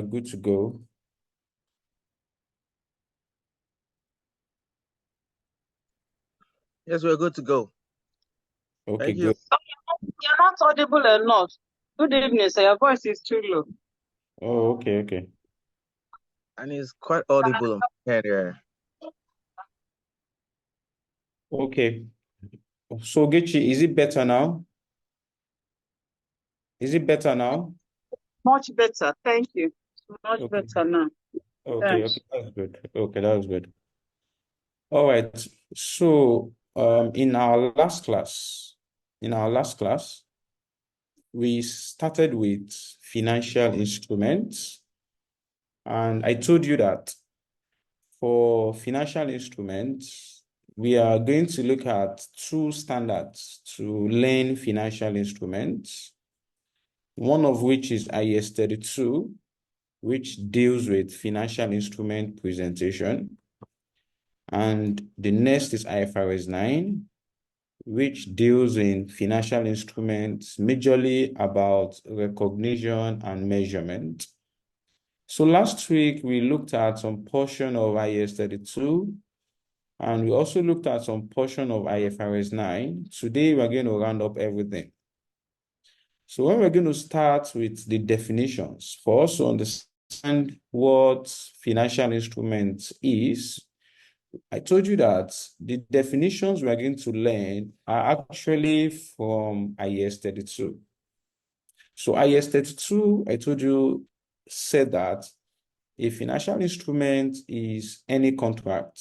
good to go. Yes, we're good to go. Okay, Thank you. good. You're not audible enough. Good evening, sir. Your voice is too low. Oh, okay. And it's quite audible on my head here. Okay. So, Gechi, is it better now? Is it better now? Much better. Thank you. Much Okay. better now. Okay, Thanks. that's good. Okay, that was good. All right. So, in our last class, we started with financial instruments, and I told you that for financial instruments, we are going to look at two standards to learn financial instruments, one of which is IAS 32, which deals with financial instrument presentation. And the next is IFRS 9, which deals in financial instruments, majorly about recognition and measurement. So last week, we looked at some portion of IAS 32, and we also looked at some portion of IFRS 9. Today, we're going to round up everything. So when we're going to start with the definitions, for us to understand what financial instruments is, I told you that the definitions we're going to learn are actually from IAS 32. So IAS 32, I told you, said that a financial instrument is any contract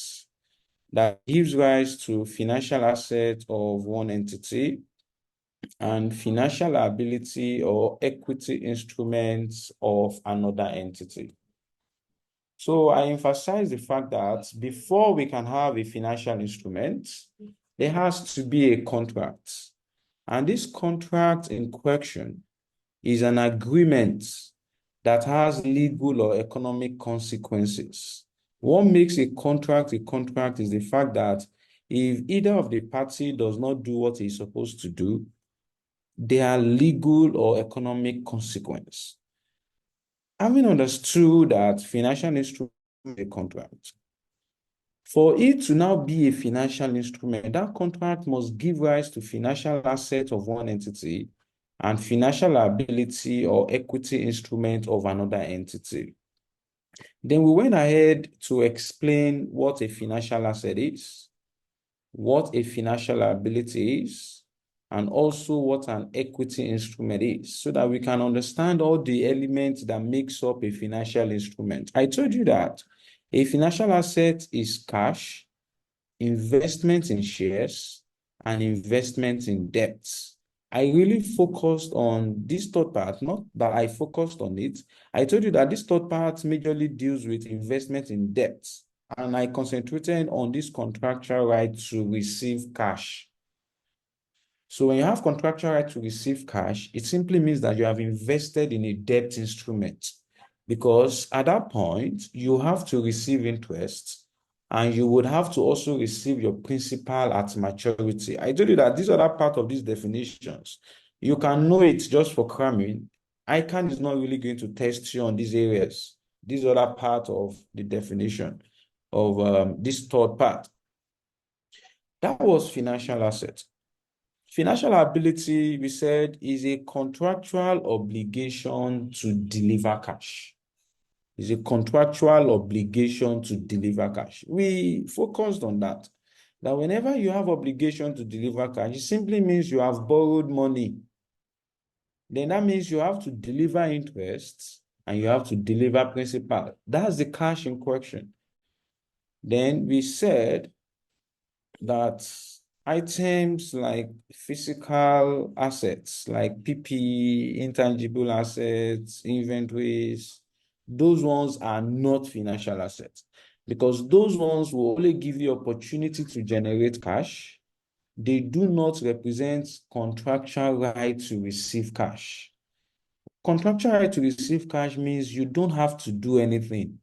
that gives rise to financial assets of one entity and financial liability or equity instruments of another entity. So I emphasize the fact that before we can have a financial instrument, there has to be a contract. And this contract in question is an agreement that has legal or economic consequences. What makes a contract is the fact that if either of the party does not do what he's supposed to do, there are legal or economic consequence. Having understood that financial instrument is a contract, for it to now be a financial instrument, that contract must give rise to financial assets of one entity and financial liability or equity instrument of another entity. Then we went ahead to explain what a financial asset is, what a financial liability is, and also what an equity instrument is, so that we can understand all the elements that makes up a financial instrument. I told you that a financial asset is cash, investment in shares, and investment in debts. I really focused on this third part, not that I focused on it. I told you that this third part majorly deals with investment in debts, and I concentrated on this contractual right to receive cash. So when you have contractual right to receive cash, it simply means that you have invested in a debt instrument, because at that point, you have to receive interest and you would have to also receive your principal at maturity. I told you that these other part of these definitions, you can know it just for cramming. ICANN is not really going to test you on these areas. These other part of the definition of this third part. That was financial assets. Financial liability, we said, is a contractual obligation to deliver cash. It's a contractual obligation to deliver cash. We focused on that. That whenever you have obligation to deliver cash, it simply means you have borrowed money. Then that means you have to deliver interest and you have to deliver principal. That's the cash in question. Then we said that items like physical assets, like PPE, intangible assets, inventories, those ones are not financial assets, because those ones will only give you opportunity to generate cash. They do not represent contractual right to receive cash. Contractual right to receive cash means you don't have to do anything.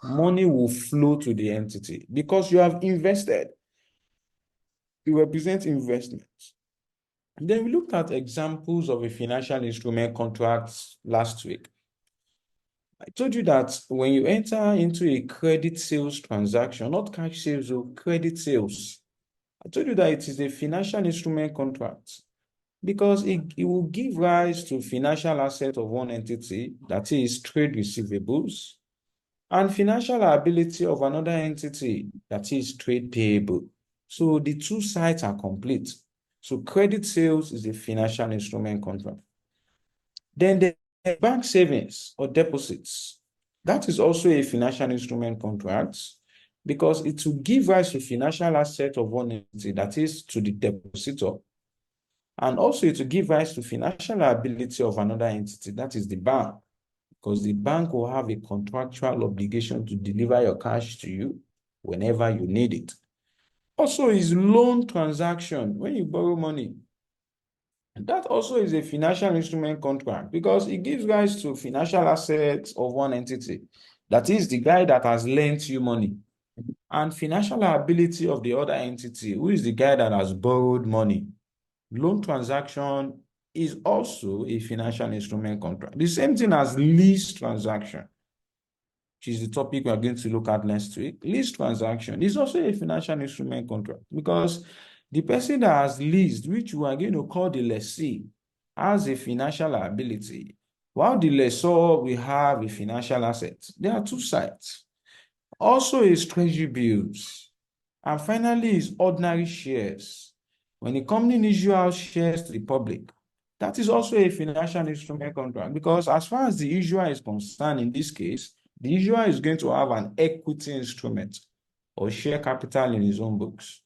Money will flow to the entity because you have invested. You represent investments. Then we looked at examples of a financial instrument contracts last week. I told you that when you enter into a credit sales transaction, not cash sales or credit sales, I told you that it is a financial instrument contract because it will give rise to financial asset of one entity, that is trade receivables, and financial liability of another entity, that is trade payable. So the two sides are complete. So credit sales is a financial instrument contract. Then the bank savings or deposits, that is also a financial instrument contract because it will give rise to financial asset of one entity, that is to the depositor, and also it will give rise to financial liability of another entity, that is the bank, because the bank will have a contractual obligation to deliver your cash to you whenever you need it. Also is loan transaction. When you borrow money, that also is a financial instrument contract because it gives rise to financial assets of one entity. That is the guy that has lent you money, and financial liability of the other entity, who is the guy that has borrowed money. Loan transaction is also a financial instrument contract. The same thing as lease transaction, which is the topic we are going to look at next week. Lease transaction is also a financial instrument contract because the person that has leased, which we are going to call the lessee, has a financial liability, while the lessor will have a financial asset. There are two sides. Also is treasury bills. And finally is ordinary shares. When a company issues out shares to the public, that is also a financial instrument contract because as far as the issuer is concerned, in this case, the issuer is going to have an equity instrument or share capital in his own books.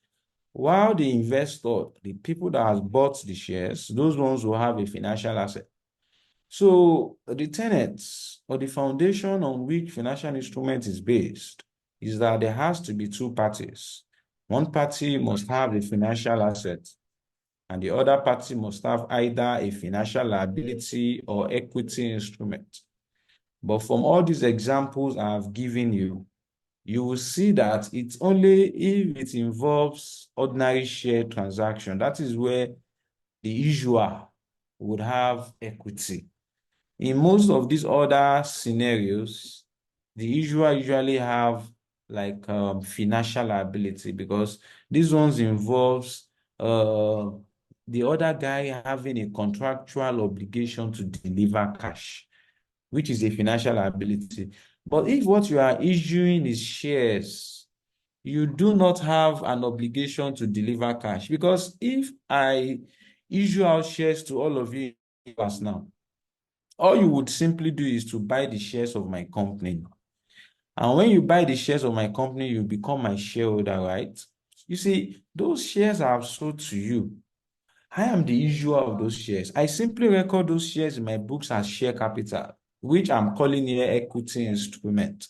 While the investor, the people that has bought the shares, those ones will have a financial asset. So the tenets or the foundation on which financial instrument is based is that there has to be two parties. One party must have a financial asset, and the other party must have either a financial liability or equity instrument. But from all these examples I have given you, you will see that it's only if it involves ordinary share transaction, that is where the issuer would have equity. In most of these other scenarios, the issuer usually have like financial liability because these ones involves the other guy having a contractual obligation to deliver cash, which is a financial liability. But if what you are issuing is shares, you do not have an obligation to deliver cash because if I issue out shares to all of you as now, all you would simply do is to buy the shares of my company. And when you buy the shares of my company, you become my shareholder, right? You see, those shares I have sold to you. I am the issuer of those shares. I simply record those shares in my books as share capital, which I'm calling here equity instrument.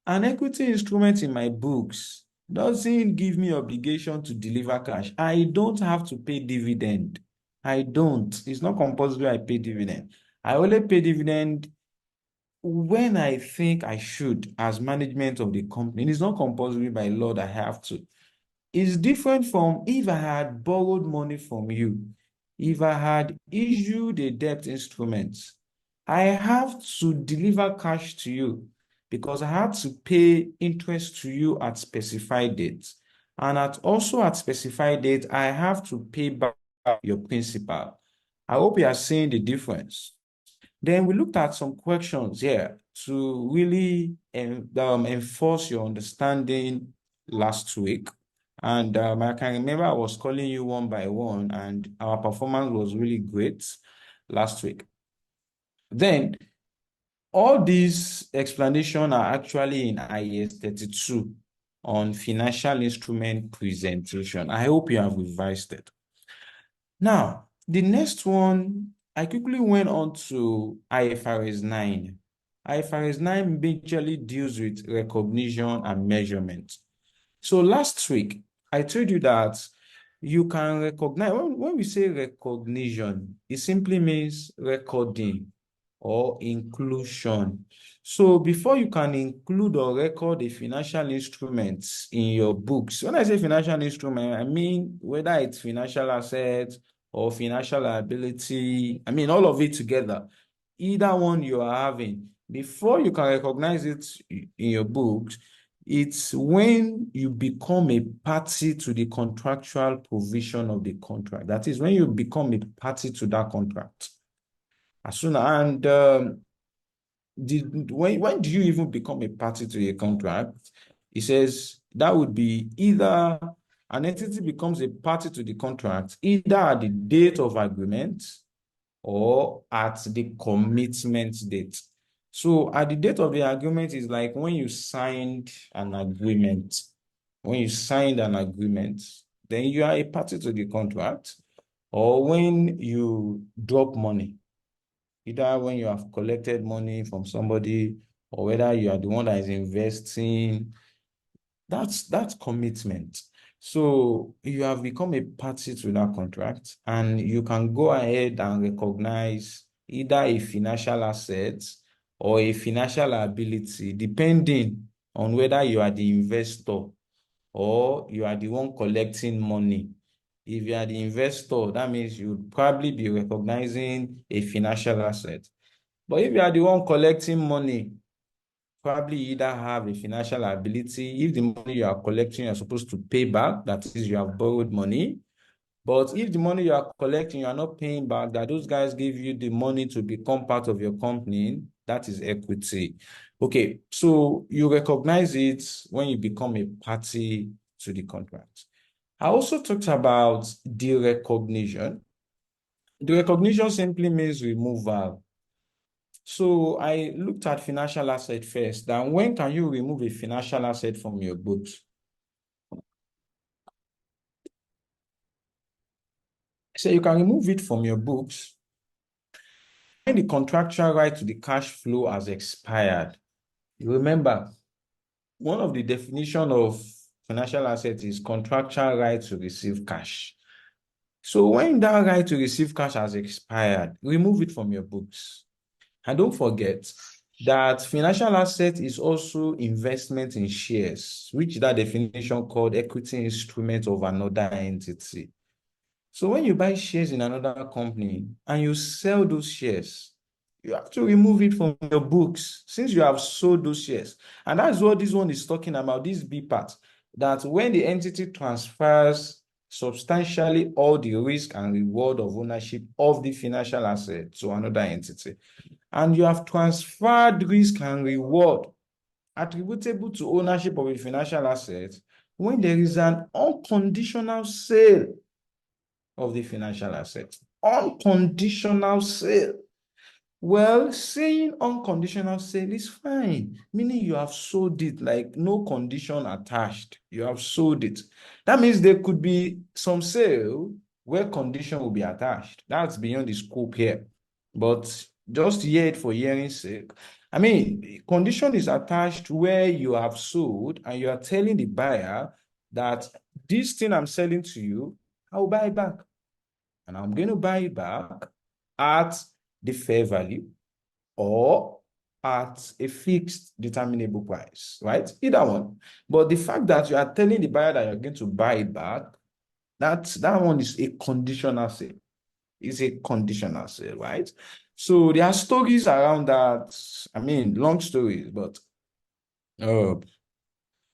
An equity instrument in my books doesn't give me obligation to deliver cash. I don't have to pay dividend. I don't. It's not compulsory I pay dividend. I only pay dividend when I think I should as management of the company. It is not compulsory by law that I have to. It's different from if I had borrowed money from you. If I had issued a debt instrument, I have to deliver cash to you because I had to pay interest to you at specified dates. And also at specified date, I have to pay back your principal. I hope you are seeing the difference. Then we looked at some questions here to really enforce your understanding last week. And I can remember I was calling you one by one, and our performance was really great last week. Then all these explanations are actually in IAS 32 on financial instrument presentation. I hope you have revised it. Now, the next one, I quickly went on to IFRS 9. IFRS 9 majorly deals with recognition and measurement. So last week, I told you that you can recognize, when we say recognition, it simply means recording or inclusion. So before you can include or record a financial instrument in your books, when I say financial instrument, I mean whether it's financial assets or financial liability, I mean all of it together. Either one you are having, Before you can recognize it in your books, it's when you become a party to the contractual provision of the contract. That is when you become a party to that contract. When do you even become a party to a contract? It says that would be either an entity becomes a party to the contract either at the date of agreement or at the commitment date. So at the date of the agreement is like when you signed an agreement. When you signed an agreement, then you are a party to the contract, or when you drop money, either when you have collected money from somebody or whether you are the one that is investing, that's commitment. So you have become a party to that contract, and you can go ahead and recognize either a financial asset or a financial liability, depending on whether you are the investor or you are the one collecting money. If you are the investor, that means you'd probably be recognizing a financial asset. But if you are the one collecting money, probably either have a financial liability. If the money you are collecting, you're supposed to pay back, that is, you have borrowed money. But if the money you are collecting, you are not paying back, that those guys give you the money to become part of your company, that is equity. Okay, so you recognize it when you become a party to the contract. I also talked about derecognition. Derecognition simply means removal. So I looked at financial asset first. Then when can you remove a financial asset from your books? So you can remove it from your books when the contractual right to the cash flow has expired. You remember, one of the definition of financial asset is contractual right to receive cash. So when that right to receive cash has expired, remove it from your books. And don't forget that financial asset is also investment in shares, which that definition called equity instrument of another entity. So when you buy shares in another company and you sell those shares, you have to remove it from your books since you have sold those shares. And that's what this one is talking about, this B part, that when the entity transfers substantially all the risk and reward of ownership of the financial asset to another entity, and you have transferred risk and reward attributable to ownership of a financial asset when there is an unconditional sale of the financial asset. Unconditional sale. Well, saying unconditional sale is fine, meaning you have sold it, like no condition attached. You have sold it. That means there could be some sale where condition will be attached. That's beyond the scope here. But just hear it for hearing's sake. I mean, condition is attached where you have sold and you are telling the buyer that this thing I'm selling to you, I'll buy it back. And I'm going to buy it back at the fair value or at a fixed determinable price, right? Either one. But the fact that you are telling the buyer that you're going to buy it back, that one is a conditional sale. It's a conditional sale, right? So there are stories around that. I mean, long stories, but I'll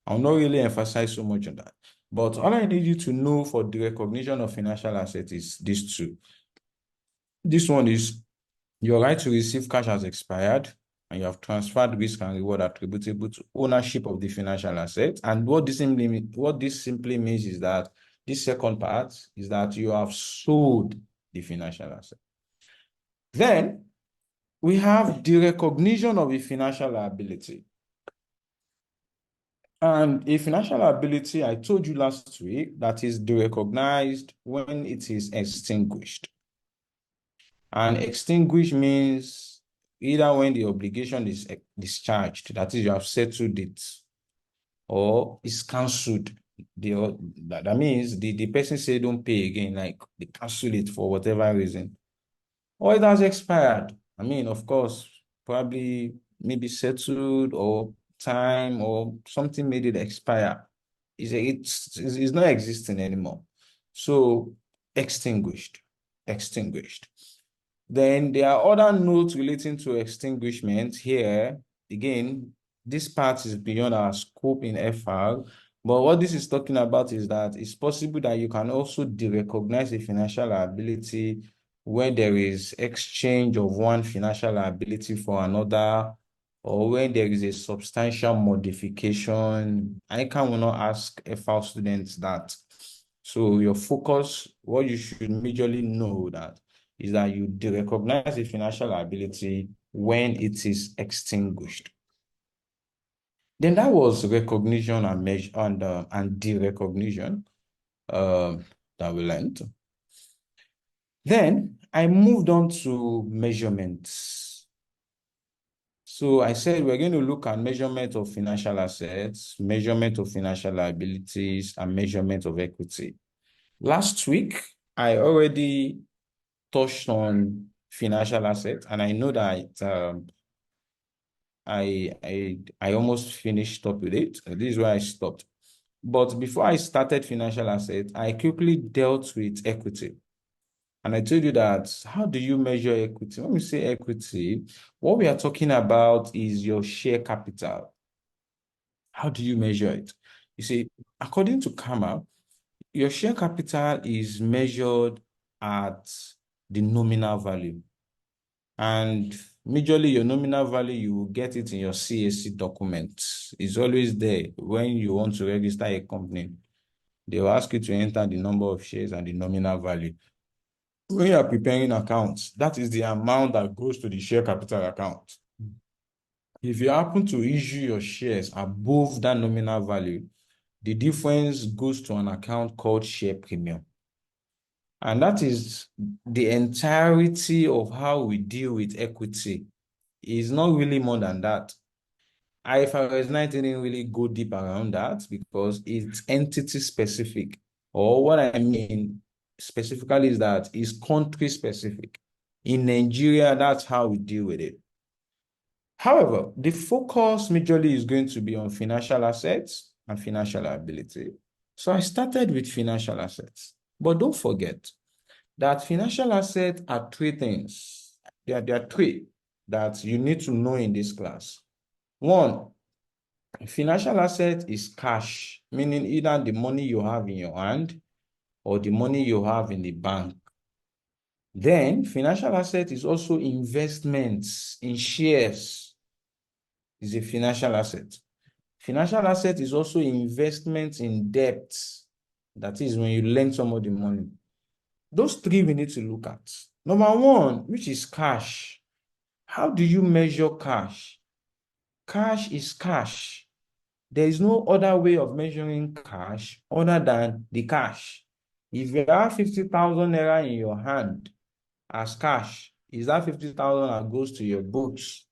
not really emphasize so much on that. But all I need you to know for the recognition of financial assets is these two. This one is your right to receive cash has expired, and you have transferred risk and reward attributable to ownership of the financial asset. And what this simply means is that this second part is that you have sold the financial asset. Then we have the recognition of a financial liability. And a financial liability, I told you last week, that is derecognized when it is extinguished. And extinguished means either when the obligation is discharged, that is, you have settled it, or is cancelled. That means the person say don't pay again, like they cancel it for whatever reason. Or it has expired. I mean, of course, probably maybe settled or time or something made it expire. It's not existing anymore. So extinguished. Then there are other notes relating to extinguishment here. Again, this part is beyond our scope in FR, but what this is talking about is that it's possible that you can also derecognize a financial liability when there is exchange of one financial liability for another, or when there is a substantial modification. I will not ask FR students that. So your focus, what you should majorly know that is that you derecognize a financial liability when it is extinguished. Then that was recognition and measure and derecognition that we learned. Then I moved on to measurements. So I said we're going to look at measurement of financial assets, measurement of financial liabilities, and measurement of equity. Last week, I already touched on financial assets, and I know that I almost finished up with it. This is where I stopped. But before I started financial assets, I quickly dealt with equity. And I told you that how do you measure equity? When we say equity, what we are talking about is your share capital. How do you measure it? You see, according to CAMA, your share capital is measured at the nominal value. And majorly your nominal value, you will get it in your CAC document. It's always there when you want to register a company. They will ask you to enter the number of shares and the nominal value. When you are preparing accounts, that is the amount that goes to the share capital account. If you happen to issue your shares above that nominal value, the difference goes to an account called share premium. And that is the entirety of how we deal with equity. It's not really more than that. IFRS 9 didn't really go deep around that because it's entity specific. Or what I mean specifically is that it's country specific. In Nigeria, that's how we deal with it. However, the focus majorly is going to be on financial assets and financial liability. So I started with financial assets. But don't forget that financial assets are three things. There are three that you need to know in this class. One, financial asset is cash, meaning either the money you have in your hand or the money you have in the bank. Then financial asset is also investments in shares, is a financial asset. Financial asset is also investment in debt. That is when you lend somebody money. Those three we need to look at. Number one, which is cash. How do you measure cash? Cash is cash. There is no other way of measuring cash other than the cash. If you have 50,000 naira in your hand as cash, is that 50,000 that goes to your books?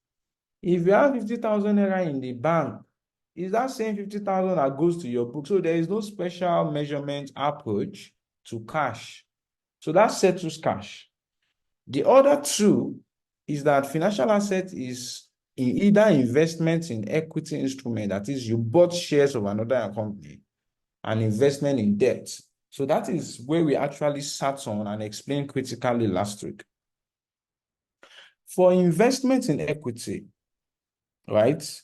If you have 50,000 naira in the bank, is that same 50,000 that goes to your book? So there is no special measurement approach to cash. So that settles cash. The other two is that financial asset is in either investment in equity instrument, that is, you bought shares of another company, and investment in debt. So that is where we actually sat on and explained critically last week. For investment in equity, right?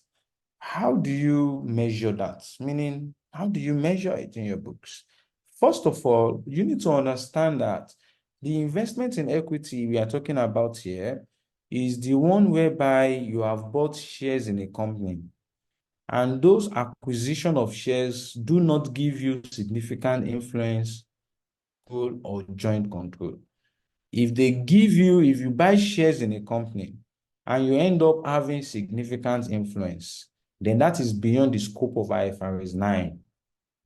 How do you measure that? Meaning, how do you measure it in your books? First of all, you need to understand that the investment in equity we are talking about here is the one whereby you have bought shares in a company, and those acquisition of shares do not give you significant influence, control, or joint control. If you buy shares in a company and you end up having significant influence, then that is beyond the scope of IFRS 9.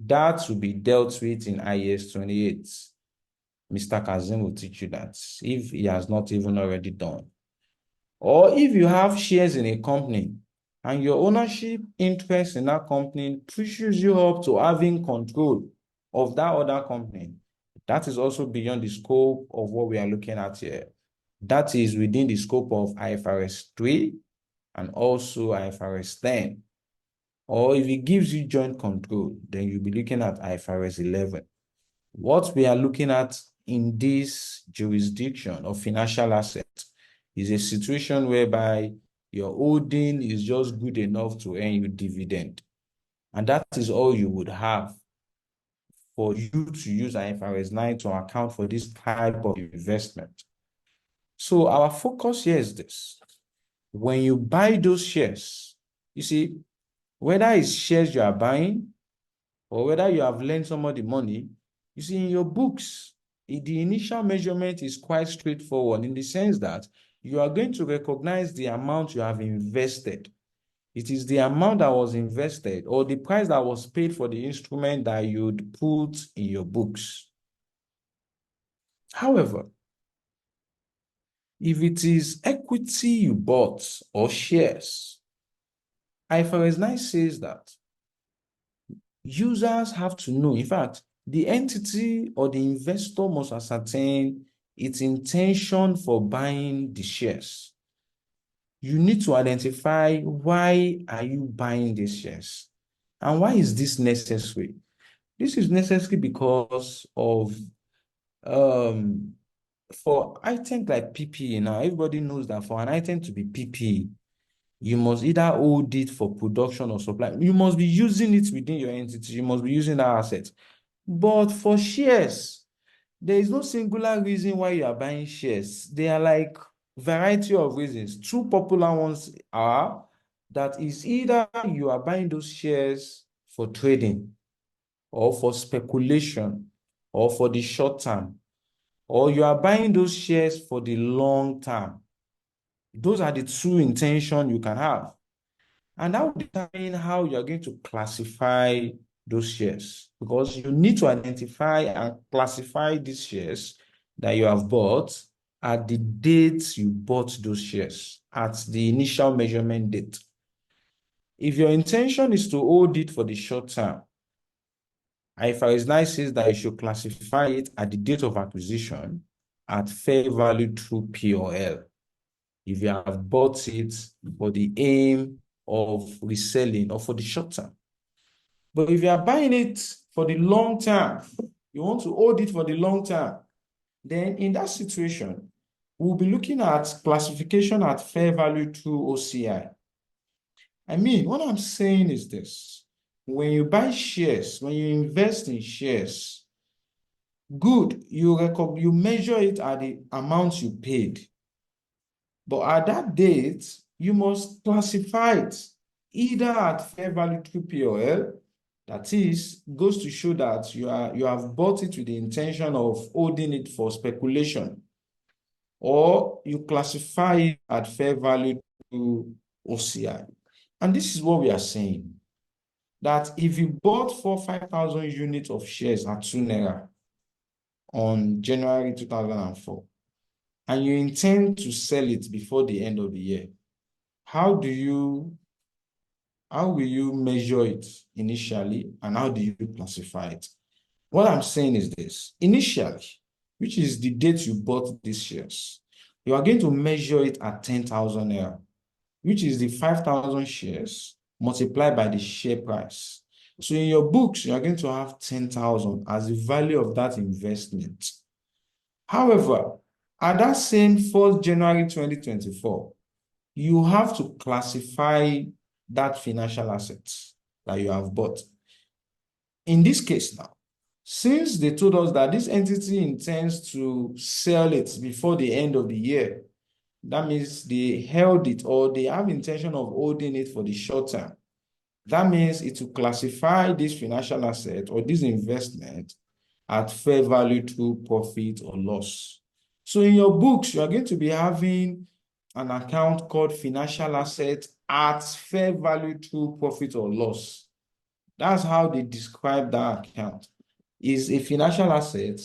That will be dealt with in IAS 28. Mr. Kazim will teach you that if he has not even already done. Or if you have shares in a company and your ownership interest in that company pushes you up to having control of that other company, that is also beyond the scope of what we are looking at here. That is within the scope of IFRS 3 and also IFRS 10. Or if it gives you joint control, then you'll be looking at IFRS 11. What we are looking at in this jurisdiction of financial assets is a situation whereby your holding is just good enough to earn you dividend. And that is all you would have for you to use IFRS 9 to account for this type of investment. So our focus here is this. When you buy those shares, you see, whether it's shares you are buying or whether you have lent somebody money, you see, in your books, the initial measurement is quite straightforward in the sense that you are going to recognize the amount you have invested. It is the amount that was invested or the price that was paid for the instrument that you'd put in your books. However, if it is equity you bought or shares, IFRS 9 says that users have to know, in fact, the entity or the investor must ascertain its intention for buying the shares. You need to identify why are you buying these shares and why is this necessary? This is necessary because of for items like PPE now, everybody knows that for an item to be PPE, you must either hold it for production or supply. You must be using it within your entity. You must be using that asset. But for shares, there is no singular reason why you are buying shares. They are like variety of reasons. Two popular ones are that is either you are buying those shares for trading or for speculation or for the short term, or you are buying those shares for the long term. Those are the two intentions you can have. And that will determine how you're going to classify those shares, because you need to identify and classify these shares that you have bought at the date you bought those shares, at the initial measurement date. If your intention is to hold it for the short term, IFRS 9 says that you should classify it at the date of acquisition at fair value through P or L. If you have bought it for the aim of reselling or for the short term. But if you are buying it for the long term, you want to hold it for the long term, then in that situation, we'll be looking at classification at fair value through OCI. I mean, what I'm saying is this. When you buy shares, when you invest in shares, good, you measure it at the amount you paid. But at that date, you must classify it either at fair value through POL, that is, goes to show that you have bought it with the intention of holding it for speculation, or you classify it at fair value through OCI. And this is what we are saying, that if you bought 5,000 units of shares at 2 Naira on January 2004, and you intend to sell it before the end of the year, how will you measure it initially, and how do you classify it? What I'm saying is this. Initially, which is the date you bought these shares, you are going to measure it at 10,000 Naira, which is the 5,000 shares multiplied by the share price. So in your books, you are going to have 10,000 as the value of that investment. However, at that same 4th January 2024, you have to classify that financial assets that you have bought. In this case now, since they told us that this entity intends to sell it before the end of the year, that means they held it or they have intention of holding it for the short term. That means it will classify this financial asset or this investment at fair value through profit or loss. So in your books, you are going to be having an account called financial asset at fair value through profit or loss. That's how they describe that account. Is a financial asset,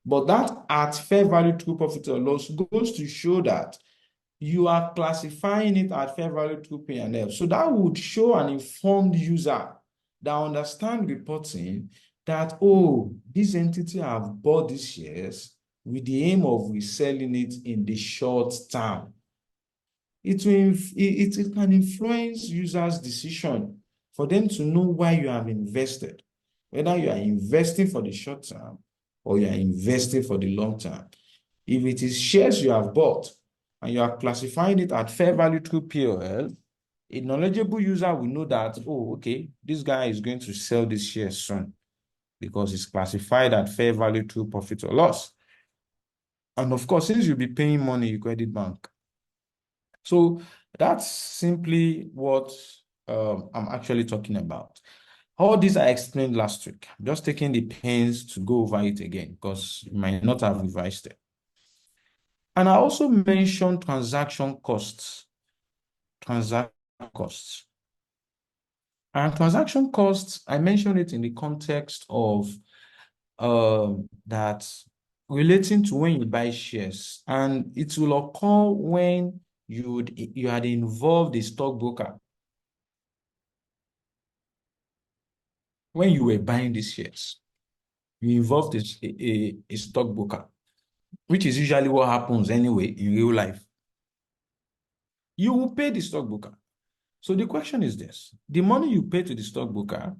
but that at fair value through profit or loss goes to show that you are classifying it at fair value through P&L. So that would show an informed user that understands reporting that, oh, this entity have bought these shares with the aim of reselling it in the short term. It can influence users' decision for them to know why you have invested, whether you are investing for the short term or you are investing for the long term. If it is shares you have bought and you are classifying it at fair value through POL, a knowledgeable user will know that, oh, okay, this guy is going to sell this share soon because it's classified at fair value through profit or loss. And of course, since you'll be paying money, you credit bank. So that's simply what I'm actually talking about. All these I explained last week. I'm just taking the pains to go over it again because you might not have revised it. And I also mentioned transaction costs. Transaction costs. And transaction costs, I mentioned it in the context of that relating to when you buy shares, and it will occur when you had involved a stockbroker when you were buying these shares. You involved a stockbroker, which is usually what happens anyway in real life. You will pay the stockbroker. So the question is this: the money you pay to the stockbroker,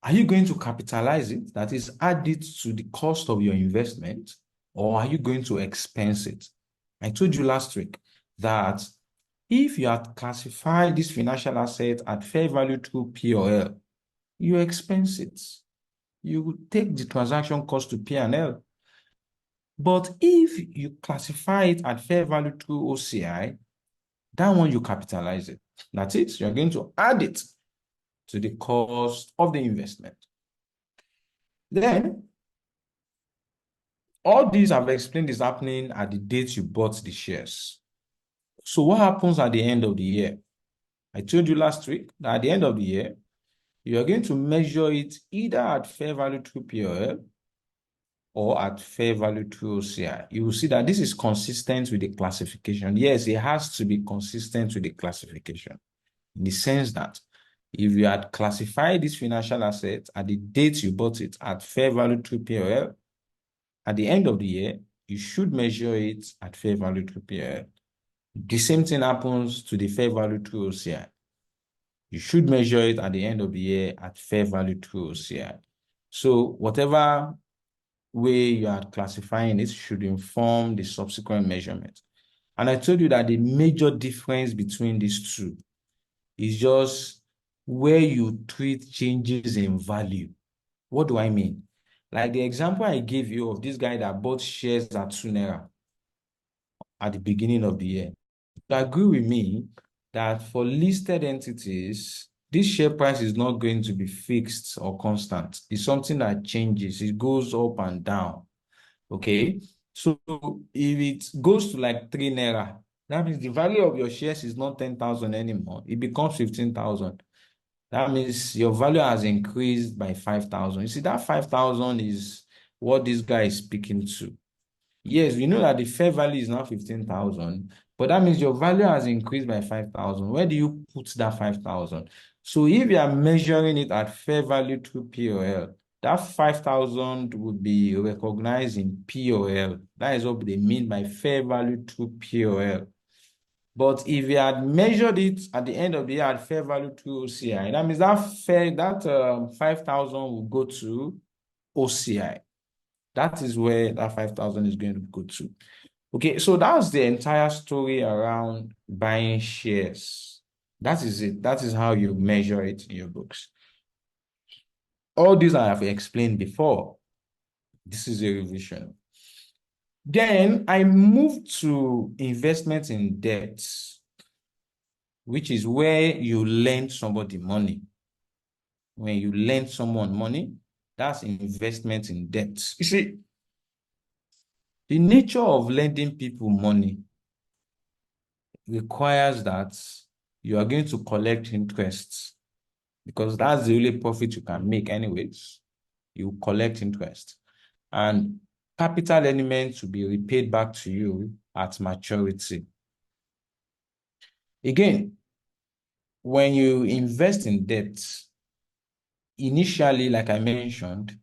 are you going to capitalize it, that is, add it to the cost of your investment, or are you going to expense it? I told you last week that if you had classified this financial asset at fair value through POL, you expense it. You take the transaction cost to P&L. But if you classify it at fair value through OCI, that one you capitalize it. That's it. You're going to add it to the cost of the investment. Then, all these I've explained is happening at the date you bought the shares. So what happens at the end of the year? I told you last week that at the end of the year, you are going to measure it either at fair value through POL or at fair value through OCI. You will see that this is consistent with the classification. Yes, it has to be consistent with the classification in the sense that if you had classified this financial asset at the date you bought it at fair value through POL, at the end of the year, you should measure it at fair value through POL. The same thing happens to the fair value through OCI. You should measure it at the end of the year at fair value through OCI. So whatever way you are classifying it should inform the subsequent measurement. And I told you that the major difference between these two is just where you treat changes in value. What do I mean? Like the example I gave you of this guy that bought shares at 2 Naira at the beginning of the year. You agree with me that for listed entities, this share price is not going to be fixed or constant. It's something that changes. It goes up and down. Okay? So if it goes to like 3 Naira, that means the value of your shares is not 10,000 anymore. It becomes 15,000. That means your value has increased by 5,000. You see, that 5,000 is what this guy is speaking to. Yes, we know that the fair value is now 15,000, but that means your value has increased by 5,000. Where do you put that 5,000? So if you are measuring it at fair value through POL, that 5,000 would be recognized in POL. That is what they mean by fair value through POL. But if you had measured it at the end of the year at fair value through OCI, that means that 5,000 will go to OCI. That is where that 5,000 is going to go to. Okay, so that's the entire story around buying shares. That is it. That is how you measure it in your books. All these I have explained before. This is a revision. Then I moved to investment in debt, which is where you lend somebody money. When you lend someone money, that's investment in debt. You see, the nature of lending people money requires that you are going to collect interest because that's the only profit you can make anyways. You collect interest. And capital elements will be repaid back to you at maturity. Again, when you invest in debt, initially, like I mentioned,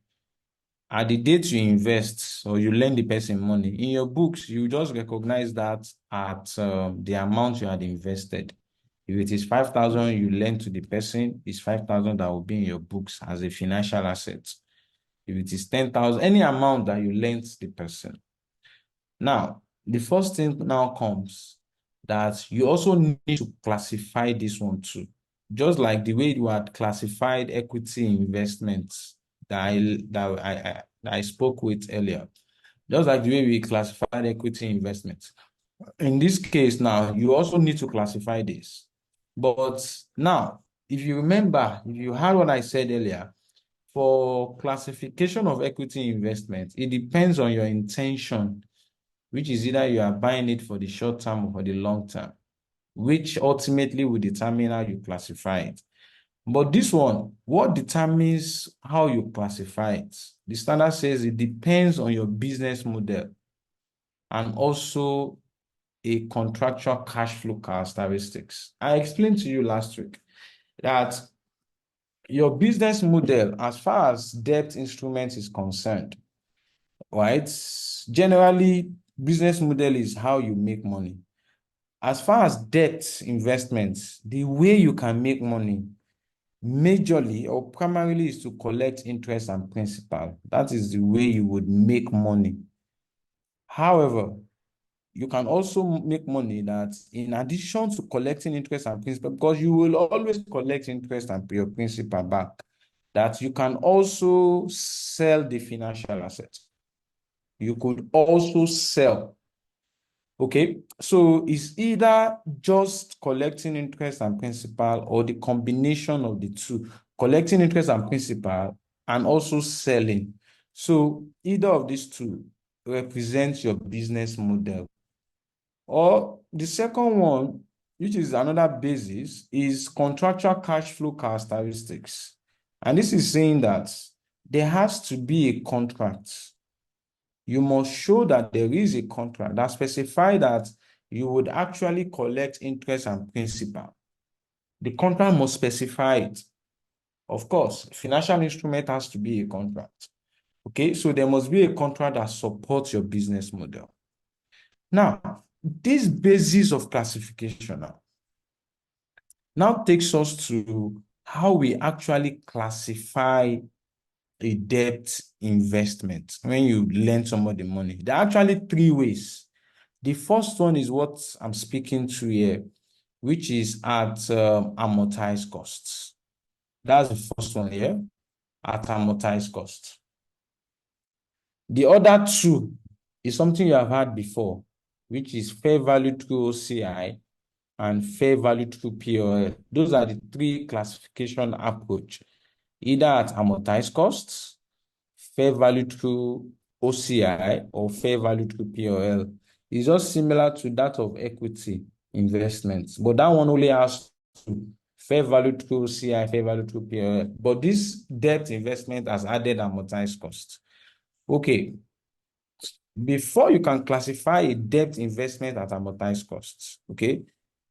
at the date you invest or you lend the person money, in your books, you just recognize that at the amount you had invested. If it is 5,000 you lend to the person, it's 5,000 that will be in your books as a financial asset. if it is 10,000, any amount that you lent the person. Now, the first thing now comes that you also need to classify this one too. Just like the way you had classified equity investments that I spoke with earlier. Just like the way we classified equity investments. In this case now, you also need to classify this. But now, if you remember, if you heard what I said earlier, for classification of equity investment, it depends on your intention, which is either you are buying it for the short term or for the long term, which ultimately will determine how you classify it. But this one, what determines how you classify it? The standard says it depends on your business model and also a contractual cash flow characteristics. I explained to you last week that your business model, as far as debt instruments is concerned, right? Generally, business model is how you make money. As far as debt investments, the way you can make money majorly or primarily is to collect interest and principal. That is the way you would make money. However, you can also make money that in addition to collecting interest and principal, because you will always collect interest and your principal back, that you can also sell the financial assets. You could also sell. Okay, so it's either just collecting interest and principal or the combination of the two, collecting interest and principal and also selling. So either of these two represents your business model. Or the second one, which is another basis, is contractual cash flow characteristics. And this is saying that there has to be a contract. You must show that there is a contract that specifies that you would actually collect interest and principal. The contract must specify it. Of course, financial instrument has to be a contract. Okay, so there must be a contract that supports your business model. Now, this basis of classification now takes us to how we actually classify a debt investment when you lend somebody money. There are actually three ways. The first one is what I'm speaking to here, which is at amortized costs. That's the first one here, at amortized cost. The other two is something you have had before, which is fair value through OCI and fair value through POL. Those are the three classification approach, either at amortized costs, fair value through OCI, or fair value through POL. It's just similar to that of equity investments, but that one only has fair value through OCI, fair value through POL. But this debt investment has added amortized costs. Okay. Before you can classify a debt investment at amortized costs, okay,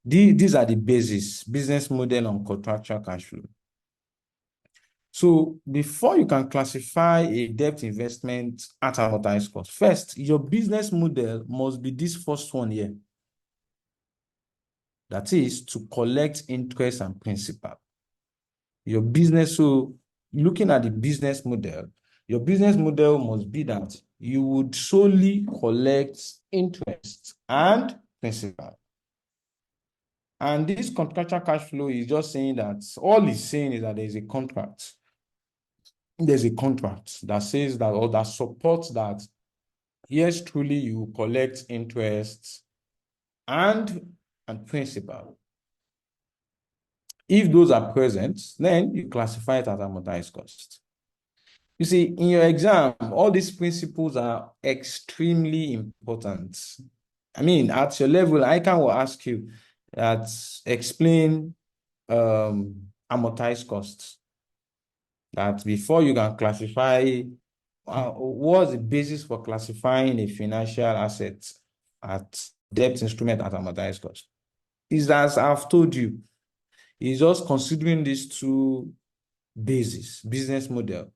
these are the basis, business model on contractual cash flow. So before you can classify a debt investment at amortized cost, first, your business model must be this first one here. That is to collect interest and principal. Your business, so looking at the business model, your business model must be that you would solely collect interest and principal. And this contractual cash flow is just saying that all it's saying is that there's a contract. There's a contract that says that, or that supports that, yes, truly you collect interest and principal. If those are present, then you classify it as amortized cost. You see, in your exam, all these principles are extremely important. I mean, at your level, I can ask you that explain amortized costs. That before you can classify, what's the basis for classifying a financial asset at debt instrument at amortized cost? Is as I've told you, is just considering these two bases, business model.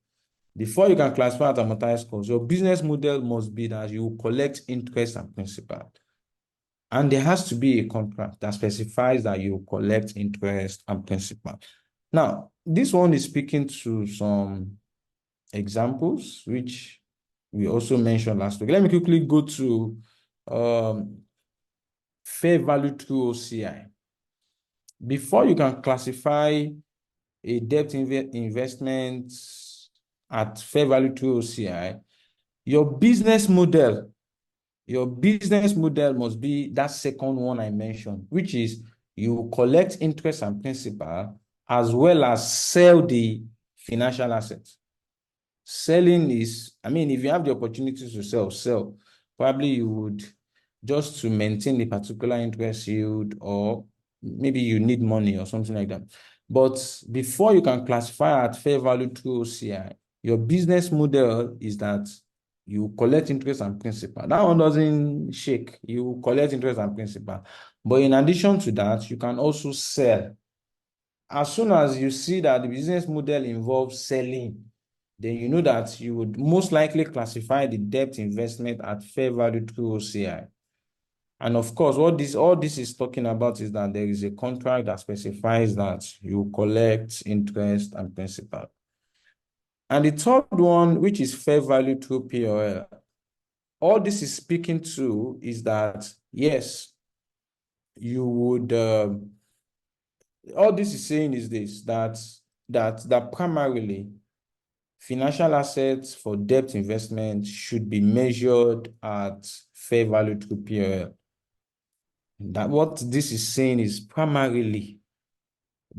Before you can classify at amortized cost, your business model must be that you collect interest and principal. And there has to be a contract that specifies that you collect interest and principal. Now, this one is speaking to some examples, which we also mentioned last week. Let me quickly go to fair value through OCI. Before you can classify a debt investment at fair value through OCI, your business model must be that second one I mentioned, which is you collect interest and principal as well as sell the financial assets. Selling is, I mean, if you have the opportunity to sell. Probably you would, just to maintain a particular interest yield, or maybe you need money or something like that. But before you can classify at fair value through OCI, your business model is that you collect interest and principal. That one doesn't shake. You collect interest and principal. But in addition to that, you can also sell. As soon as you see that the business model involves selling, then you know that you would most likely classify the debt investment at fair value through OCI. And of course, all this is talking about is that there is a contract that specifies that you collect interest and principal. And the third one, which is fair value through POL, all this is speaking to is that, yes, you would, all this is saying is this, that primarily financial assets for debt investment should be measured at fair value through POL. That what this is saying is primarily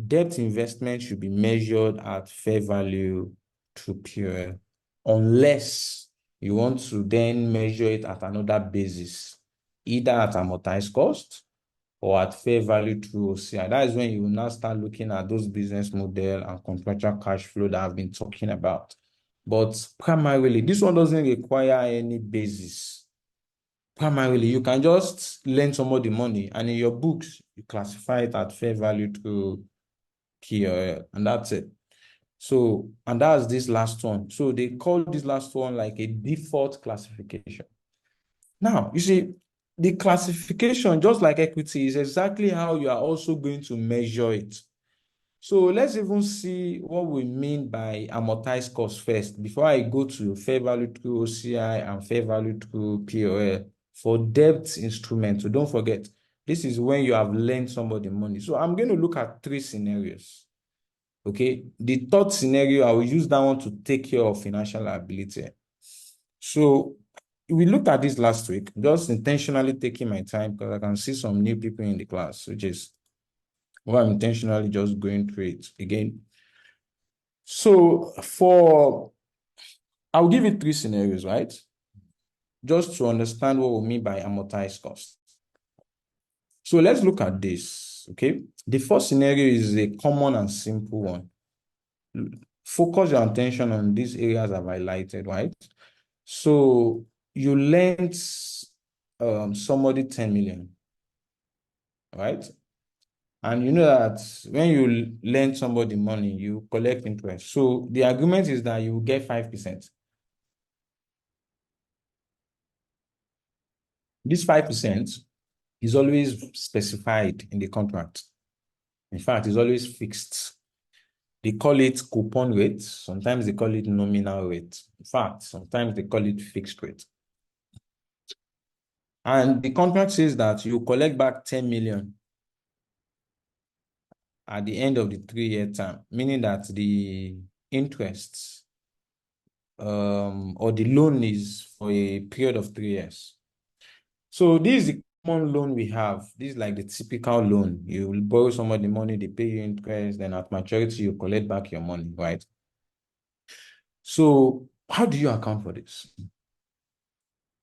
debt investment should be measured at fair value through POL, unless you want to then measure it at another basis, either at amortized cost or at fair value through OCI. That is when you will now start looking at those business model and contractual cash flow that I've been talking about. But primarily, this one doesn't require any basis. Primarily, you can just lend somebody money, and in your books, you classify it at fair value through POL, and that's it. So, and that's this last one. So they call this last one like a default classification. Now, you see, the classification, just like equity, is exactly how you are also going to measure it. So let's even see what we mean by amortized cost first, before I go to fair value through OCI and fair value through POL for debt instruments. So don't forget, this is when you have lent somebody money. So I'm going to look at 3 scenarios. Okay, the third scenario, I will use that one to take care of financial liability. So we looked at this last week, just intentionally taking my time because I can see some new people in the class, which is why I'm intentionally just going through it again. So I'll give you 3 scenarios, right? Just to understand what we mean by amortized cost. So let's look at this, okay? The first scenario is a common and simple one. Focus your attention on these areas I've highlighted, right? So you lent somebody 10 million, right? And you know that when you lend somebody money, you collect interest. So the agreement is that you will get 5%. This 5% is always specified in the contract. In fact, it's always fixed. They call it coupon rate. Sometimes they call it nominal rate. In fact, sometimes they call it fixed rate. And the contract says that you collect back 10 million at the end of the 3-year term, meaning that the interest or the loan is for a period of 3 years. So this is the common loan we have. This is like the typical loan. You will borrow somebody money, they pay you interest, then at maturity, you collect back your money, right? So how do you account for this?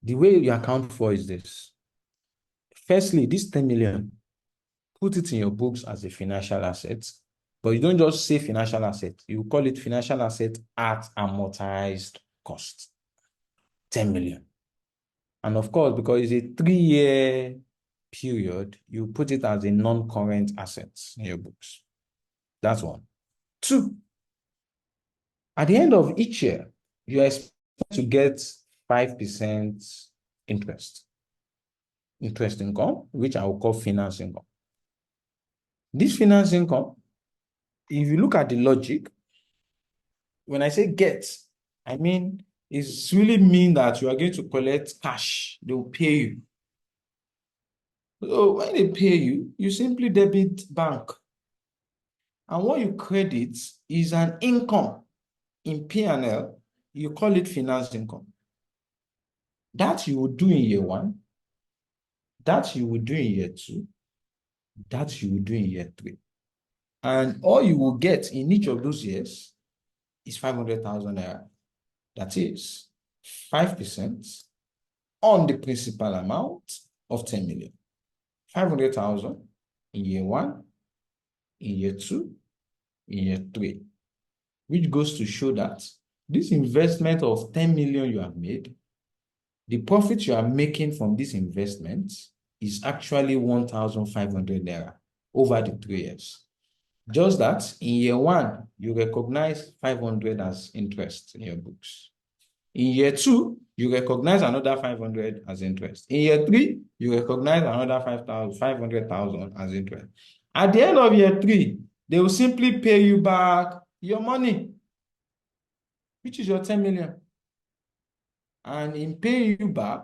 The way you account for is this. Firstly, this 10 million, put it in your books as a financial asset, but you don't just say financial asset. You call it financial asset at amortized cost, 10 million. And of course, because it's a 3-year period, you put it as a non-current asset in your books. That's one. 2, at the end of each year, you expect to get 5% interest income, which I will call finance income. This finance income, if you look at the logic, when I say get, I mean, it's really mean that you are going to collect cash. They will pay you. So when they pay you, you simply debit bank. And what you credit is an income in P&L. You call it finance income. That you will do in year 1, that you will do in year 2, that you will do in year 3. And all you will get in each of those years is 500,000 naira. That is 5% on the principal amount of 10 million. 500,000 in year 1, in year 2, in year 3, which goes to show that this investment of 10 million you have made, the profit you are making from this investment is actually 1,500 naira over the 3 years. Just that in year 1, you recognize 500 as interest in your books. In year 2, you recognize another 500 as interest. In year 3, you recognize another 500,000 as interest. At the end of year 3, they will simply pay you back your money, which is your 10 million. And in paying you back,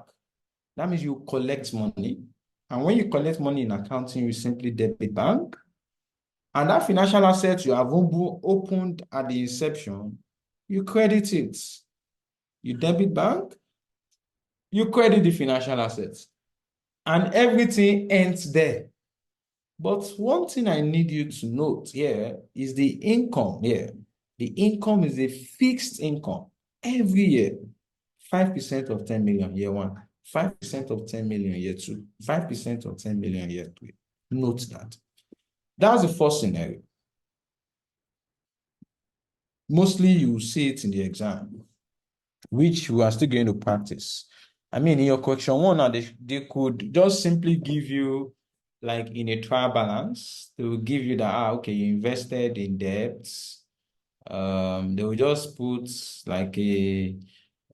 that means you collect money. And when you collect money in accounting, you simply debit bank. And that financial asset you have opened at the inception, you credit it. You debit bank, you credit the financial assets. And everything ends there. But one thing I need you to note here is the income here. The income is a fixed income every year. 5% of 10 million year 1, 5% of 10 million year 2, 5% of 10 million year 3. Note that. That's the first scenario. Mostly you see it in the exam, which we are still going to practice. I mean, in your question 1, now they could just simply give you, like in a trial balance, they will give you that, okay, you invested in debts. They will just put like a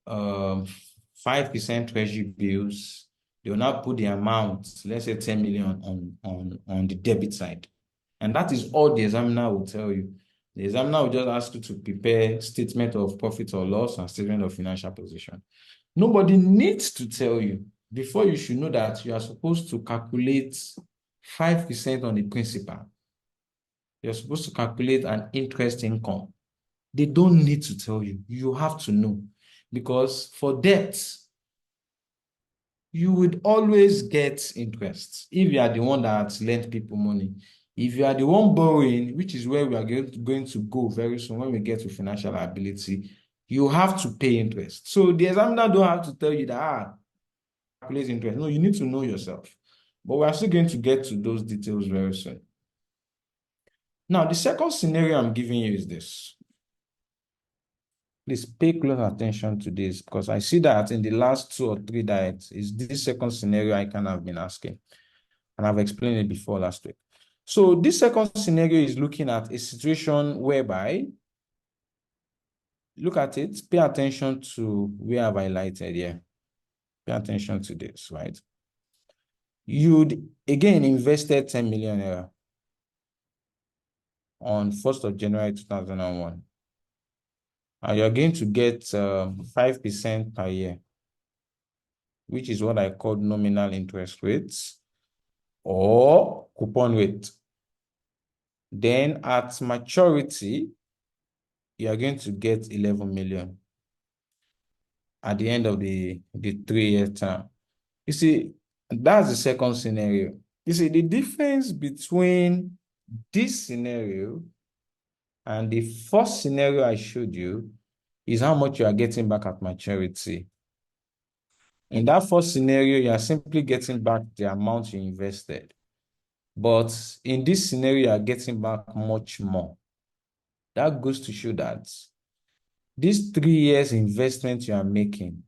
5% treasury bills. They will not put the amount, let's say 10 million on the debit side. And that is all the examiner will tell you. The examiner will just ask you to prepare statement of profit or loss and statement of financial position. Nobody needs to tell you. Before, you should know that you are supposed to calculate 5% on the principal. You're supposed to calculate an interest income. They don't need to tell you. You have to know. Because for debt, you would always get interest if you are the one that lent people money. If you are the one borrowing, which is where we are going to go very soon when we get to financial liability, you have to pay interest. So the examiner don't have to tell you that, calculate interest. No, you need to know yourself. But we are still going to get to those details very soon. Now, the second scenario I'm giving you is this. Please pay close attention to this, because I see that in the last 2 or 3 diets, is this second scenario I kind of have been asking. And I've explained it before last week. So this second scenario is looking at a situation whereby, look at it, pay attention to where I've highlighted here. Pay attention to this, right? You'd, again, invested 10 million naira on 1st of January 2001. And you're going to get 5% per year, which is what I call nominal interest rates or coupon rate. Then at maturity, you are going to get 11 million at the end of the 3-year term. You see, that's the second scenario. You see, the difference between this scenario and the first scenario I showed you is how much you are getting back at maturity. In that first scenario, you are simply getting back the amount you invested. But in this scenario, you are getting back much more. That goes to show that these 3 years investment you are making,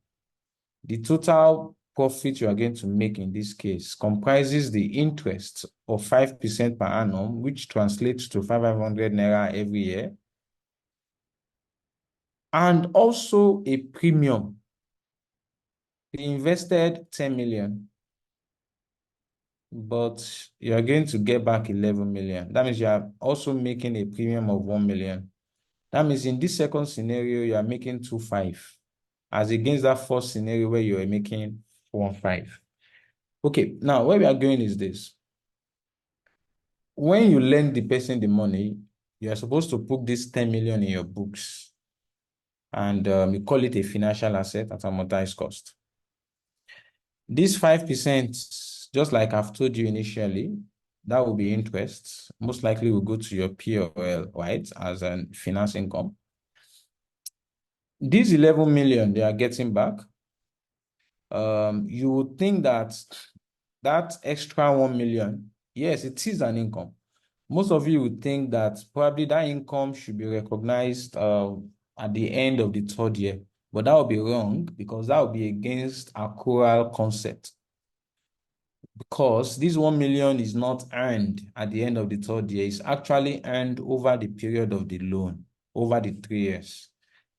the total profit you are going to make in this case comprises the interest of 5% per annum, which translates to 500 naira every year, and also a premium. You invested 10 million, but you're going to get back 11 million. That means you are also making a premium of 1 million. That means in this second scenario, you are making 2.5, as against that first scenario where you are making 1.5. Okay, now where we are going is this. When you lend the person the money, you are supposed to put this 10 million in your books, and you call it a financial asset at amortized cost. This 5%, just like I've told you initially, that will be interest. Most likely will go to your POL, right, as a finance income. These 11 million they are getting back. You would think that that extra 1 million, yes, it is an income. Most of you would think that probably that income should be recognized at the end of the third year, but that would be wrong, because that would be against accrual concept. Because this 1 million is not earned at the end of the third year, it's actually earned over the period of the loan, over the 3 years.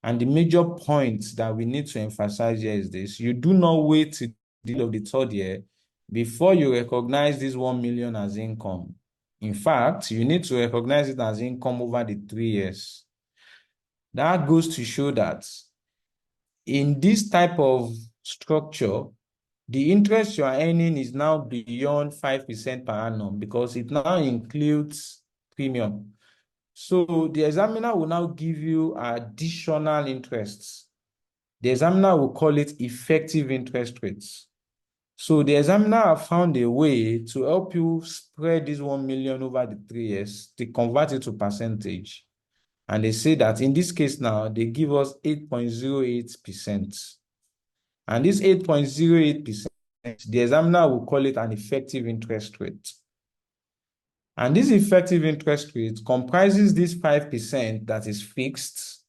And the major point that we need to emphasize here is this: you do not wait till the end of the third year before you recognize this 1 million as income. In fact, you need to recognize it as income over the 3 years. That goes to show that in this type of structure, the interest you are earning is now beyond 5% per annum, because it now includes premium. So the examiner will now give you additional interests. The examiner will call it effective interest rates. So the examiner have found a way to help you spread this 1 million over the 3 years, to convert it to percentage. And they say that in this case now, they give us 8.08%. And this 8.08%, the examiner will call it an effective interest rate. And this effective interest rate comprises this 5% that is fixed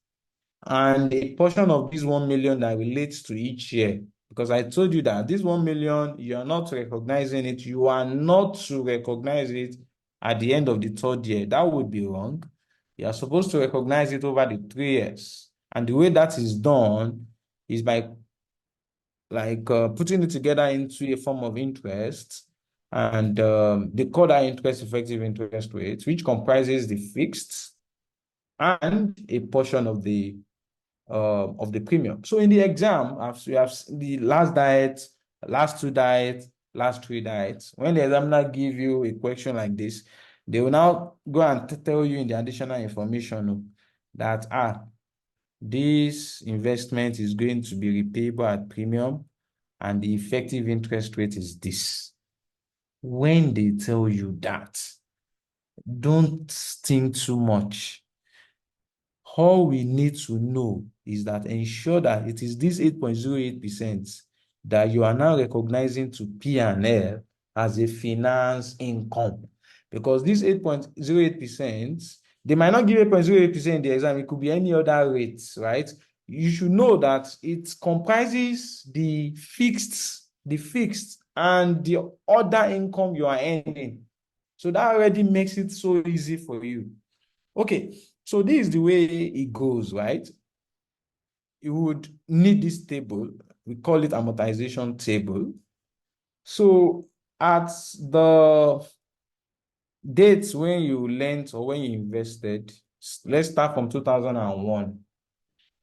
and a portion of this 1 million that relates to each year. Because I told you that this 1 million, you are not recognizing it. You are not to recognize it at the end of the third year. That would be wrong. You are supposed to recognize it over the 3 years. And the way that is done is by putting it together into a form of interest, and they call that interest effective interest rate, which comprises the fixed and a portion of the premium. So in the exam, we have the last diet, last 2 diets, last 3 diets. When the examiner give you a question like this, they will now go and tell you in the additional information that this investment is going to be repayable at premium, and the effective interest rate is this. When they tell you that, don't think too much. All we need to know is that ensure that it is this 8.08% that you are now recognizing to P&L as a finance income. Because this 8.08%, they might not give 8.08% in the exam, it could be any other rate, right? You should know that it comprises the fixed and the other income you are earning. So that already makes it so easy for you. Okay, so this is the way it goes, right? You would need this table. We call it amortization table. So at the dates when you lent or when you invested, let's start from 2001.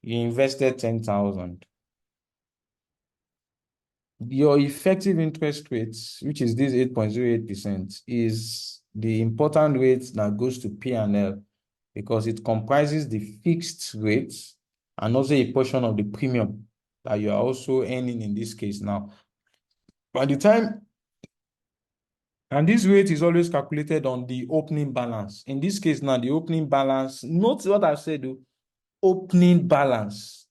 You invested 10,000. Your effective interest rate, which is this 8.08%, is the important rate that goes to P&L, because it comprises the fixed rate and also a portion of the premium that you are also earning in this case now. By the time, and this rate is always calculated on the opening balance. In this case now, the opening balance, note what I said, opening balance.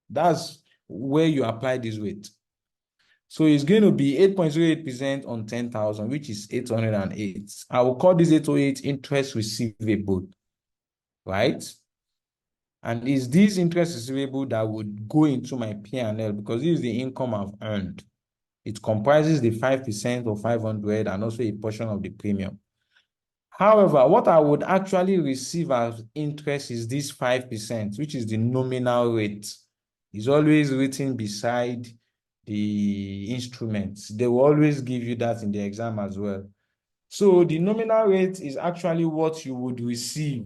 That's where you apply this rate. So it's going to be 8.08% on 10,000, which is 808. I will call this 808 interest receivable, right? And is this interest receivable that would go into my P&L, because this is the income I've earned. It comprises the 5% of 500 and also a portion of the premium. However, what I would actually receive as interest is this 5%, which is the nominal rate. It's always written beside the instruments. They will always give you that in the exam as well. So the nominal rate is actually what you would receive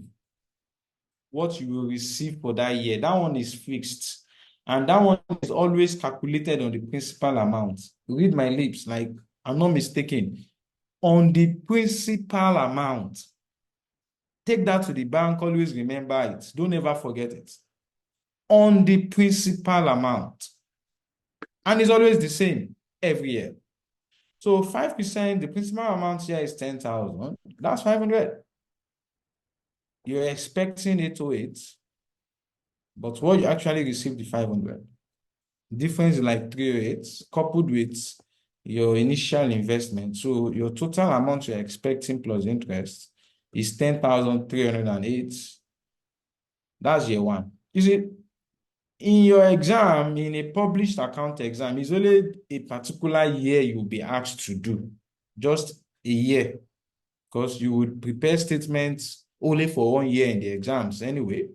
what you will receive for that year. That one is fixed. And that one is always calculated on the principal amount. Read my lips, like I'm not mistaken. On the principal amount. Take that to the bank, always remember it. Don't ever forget it. On the principal amount. And it's always the same every year. So 5%, the principal amount here is 10,000. That's 500. You're expecting 808, but what you actually received the 500. Difference is like 308 coupled with your initial investment. So your total amount you're expecting plus interest is 10,308. That's year one. You see, in your exam, in a published account exam, it's only a particular year you'll be asked to do. Just a year. Because you would prepare statements only for 1 year in the exams anyway.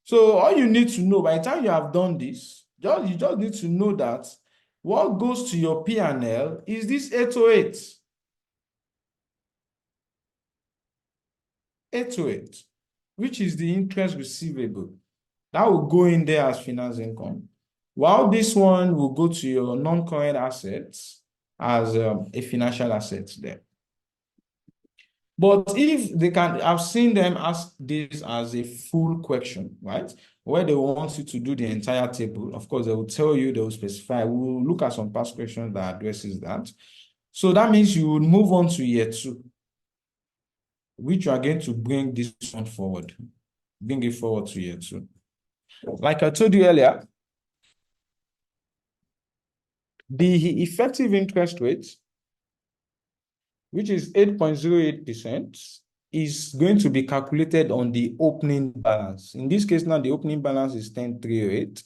So all you need to know, by the time you have done this, you just need to know that what goes to your P&L is this 808. 808, which is the interest receivable. That will go in there as finance income. While this one will go to your non-current assets as a financial asset there. But if they can, I've seen them ask this as a full question, right? Where they want you to do the entire table. Of course, they will tell you, they will specify. We'll look at some past questions that addresses that. So that means you would move on to year two, which you are going to bring this one forward. Bring it forward to year two. Like I told you earlier, the effective interest rate, which is 8.08%, is going to be calculated on the opening balance. In this case now, the opening balance is 10,308.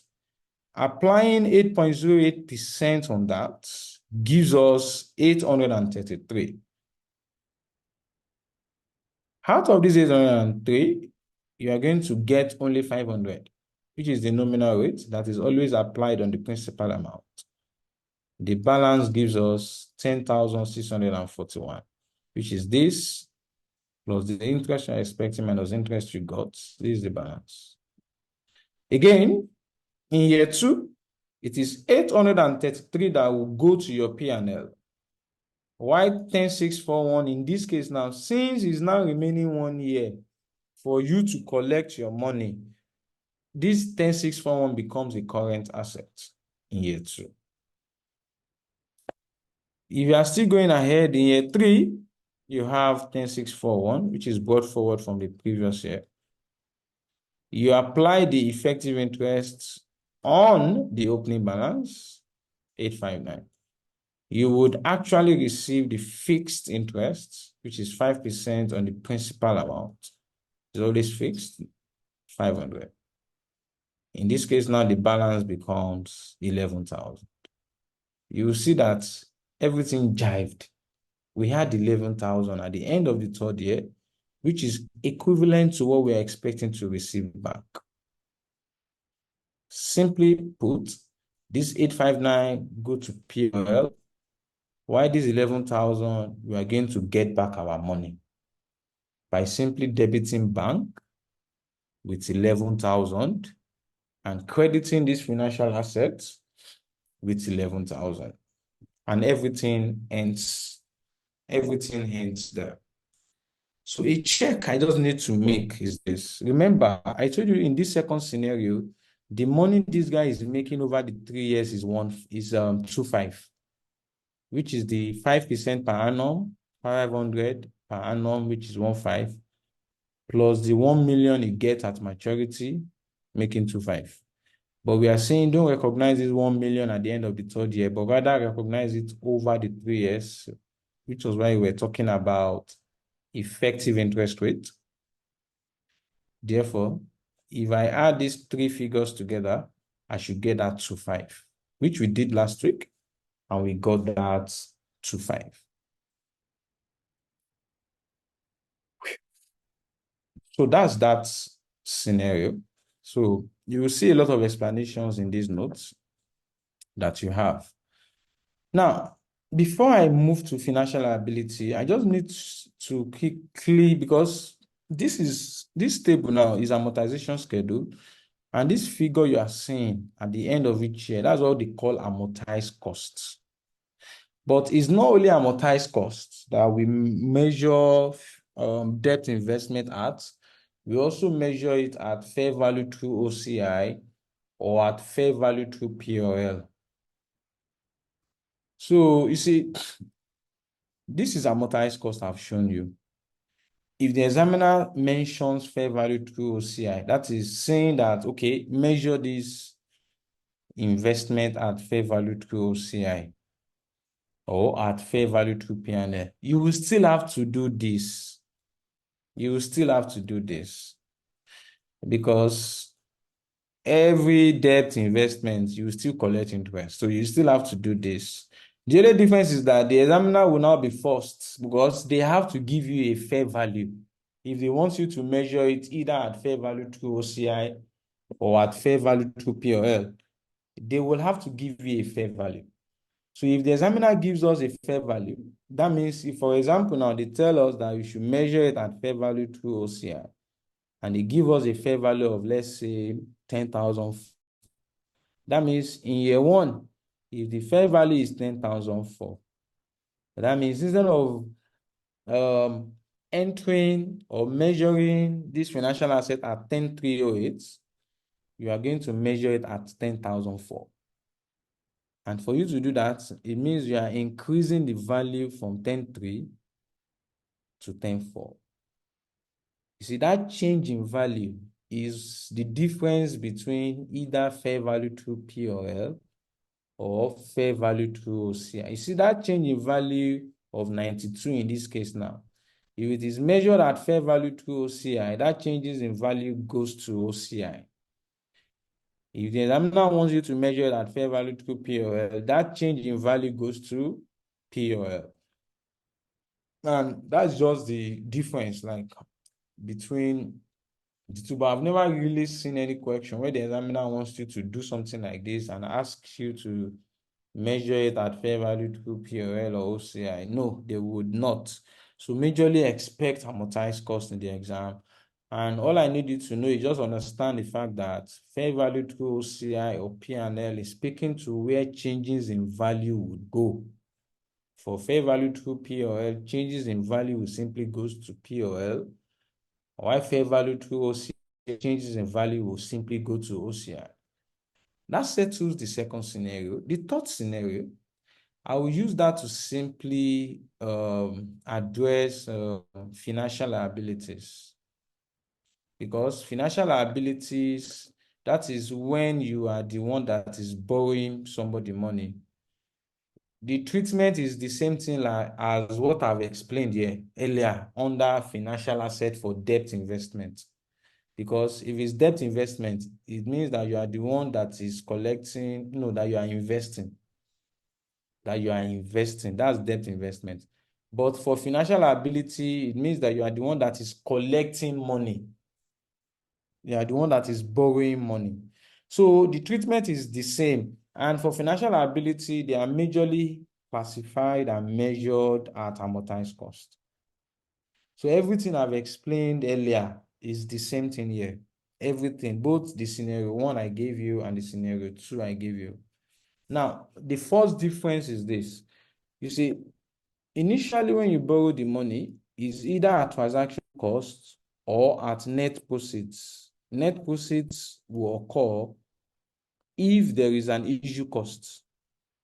Applying 8.08% on that gives us 833. Out of this 803, you are going to get only 500, which is the nominal rate that is always applied on the principal amount. The balance gives us 10,641, which is this, plus the interest you're expecting minus interest you got. This is the balance. Again, in year two, it is 833 that will go to your P&L. Why 10,641 in this case now? Since it's now remaining 1 year for you to collect your money, this 10,641 becomes a current asset in year two. If you are still going ahead in year three, you have 10,641, which is brought forward from the previous year. You apply the effective interest on the opening balance, 859. You would actually receive the fixed interest, which is 5% on the principal amount. It's always fixed, 500. In this case, now the balance becomes 11,000. You will see that everything jived. We had 11,000 at the end of the third year, which is equivalent to what we are expecting to receive back. Simply put, this 859 go to P&L. Why this 11,000? We are going to get back our money by simply debiting bank with 11,000 and crediting this financial assets with 11,000, and everything ends there. So a check I just need to make is this. Remember, I told you in this second scenario, the money this guy is making over the 3 years is 25, which is the 5% per annum, 500 per annum, which is 15, plus the 1 million you get at maturity, making 25. But we are saying don't recognize this 1 million at the end of the third year, but rather recognize it over the 3 years, which was why we were talking about effective interest rate. Therefore, if I add these 3 figures together, I should get that 25, which we did last week, and we got that 25. So that's that scenario. So you will see a lot of explanations in these notes that you have. Now, before I move to financial liability, I just need to quickly, because this table now is amortization schedule, and this figure you are seeing at the end of each year, that's what they call amortized costs. But it's not only amortized costs that we measure debt investment at. We also measure it at fair value through OCI or at fair value through POL. So you see, this is amortized cost I've shown you. If the examiner mentions fair value through OCI, that is saying that, okay, measure this investment at fair value through OCI or at fair value through P&L, you will still have to do this. You will still have to do this because every debt investment, you will still collect interest. So you still have to do this. The only difference is that the examiner will now be forced because they have to give you a fair value. If they want you to measure it either at fair value through OCI or at fair value through POL, they will have to give you a fair value. So if the examiner gives us a fair value, that means if, for example, now they tell us that we should measure it at fair value through OCI, and they give us a fair value of, let's say, 10,000. That means in year one, if the fair value is 10,004, that means instead of entering or measuring this financial asset at 10,308, you are going to measure it at 10,004. And for you to do that, it means you are increasing the value from 10.3 to 10.4. You see, that change in value is the difference between either fair value through POL or fair value through OCI. You see, that change in value of 92 in this case now, if it is measured at fair value through OCI, that changes in value goes to OCI. If the examiner wants you to measure it at fair value through POL, that change in value goes to POL. And that's just the difference, like, between the two. But I've never really seen any question where the examiner wants you to do something like this and asks you to measure it at fair value through POL or OCI. No, they would not. So majorly expect amortized cost in the exam. And all I need you to know is just understand the fact that fair value through OCI or P&L is speaking to where changes in value would go. For fair value through POL, changes in value will simply goes to POL, while fair value through OCI, changes in value will simply go to OCI. That settles the second scenario. The third scenario, I will use that to simply address financial liabilities. Because financial liabilities, that is when you are the one that is borrowing somebody money. The treatment is the same thing like as what I've explained here earlier under financial asset for debt investment. Because if it's debt investment, it means that you are the one that is collecting, that you are investing. That's debt investment. But for financial liability, it means that you are the one that is collecting money. You are the one that is borrowing money. So the treatment is the same. And for financial liability, they are majorly classified and measured at amortized cost. So everything I've explained earlier is the same thing here. Everything, both the scenario 1 I gave you and the scenario 2 I gave you. Now, the first difference is this. You see, initially when you borrow the money, it's either at transaction cost or at net proceeds. Net proceeds will occur if there is an issue cost.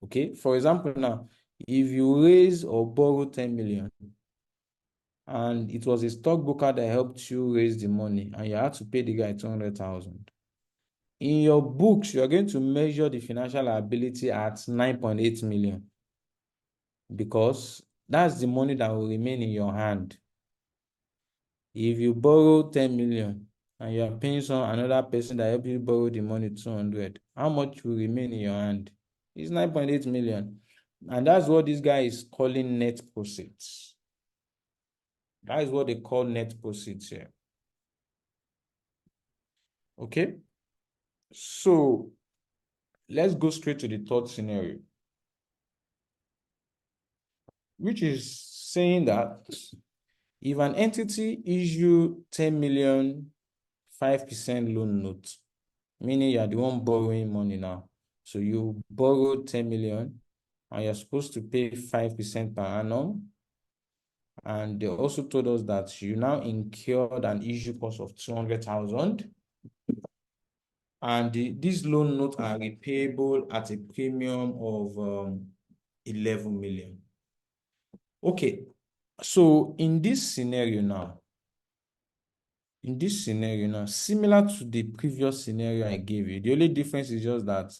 Okay, for example, now, if you raise or borrow 10 million, and it was a stockbroker that helped you raise the money, and you had to pay the guy 200,000. In your books, you are going to measure the financial liability at 9.8 million because that's the money that will remain in your hand. If you borrow 10 million and you are paying another person that helped you borrow the money 200, how much will remain in your hand? It's 9.8 million. And that's what this guy is calling net proceeds. That is what they call net proceeds here. Okay? So let's go straight to the third scenario, which is saying that If an entity issue 10 million 5% loan note, meaning you are the one borrowing money now. So you borrowed 10 million and you're supposed to pay 5% per annum. And they also told us that you now incurred an issue cost of 200,000. And these loan notes are repayable at a premium of 11 million. Okay, so in this scenario now, similar to the previous scenario I gave you, the only difference is just that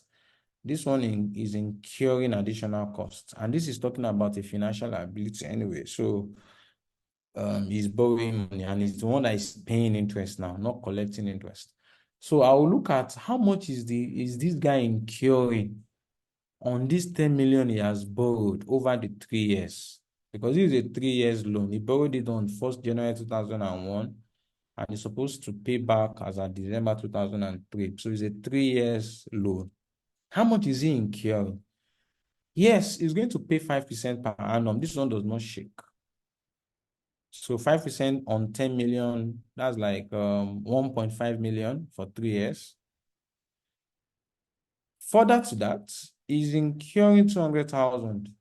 this one is incurring additional costs. And this is talking about a financial liability anyway. So he's borrowing money and he's the one that is paying interest now, not collecting interest. So I will look at how much is this guy incurring on this 10 million he has borrowed over the 3 years. Because this is a 3 years loan. He borrowed it on 1st January 2001 and he's supposed to pay back as of December 2003. So it's a 3 years loan. How much is he incurring? Yes, he's going to pay 5% per annum. This one does not shake. So 5% on 10 million, that's like 1.5 million for 3 years. Further to that, he's incurring 200,000.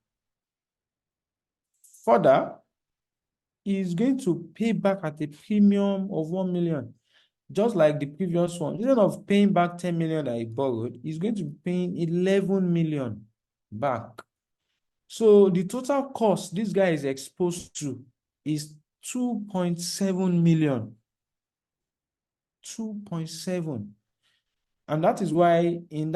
Further, he's going to pay back at a premium of 1 million. Just like the previous one. Instead of paying back 10 million that he borrowed, he's going to be paying 11 million back. So the total cost this guy is exposed to is 2.7 million. 2.7. And that is why in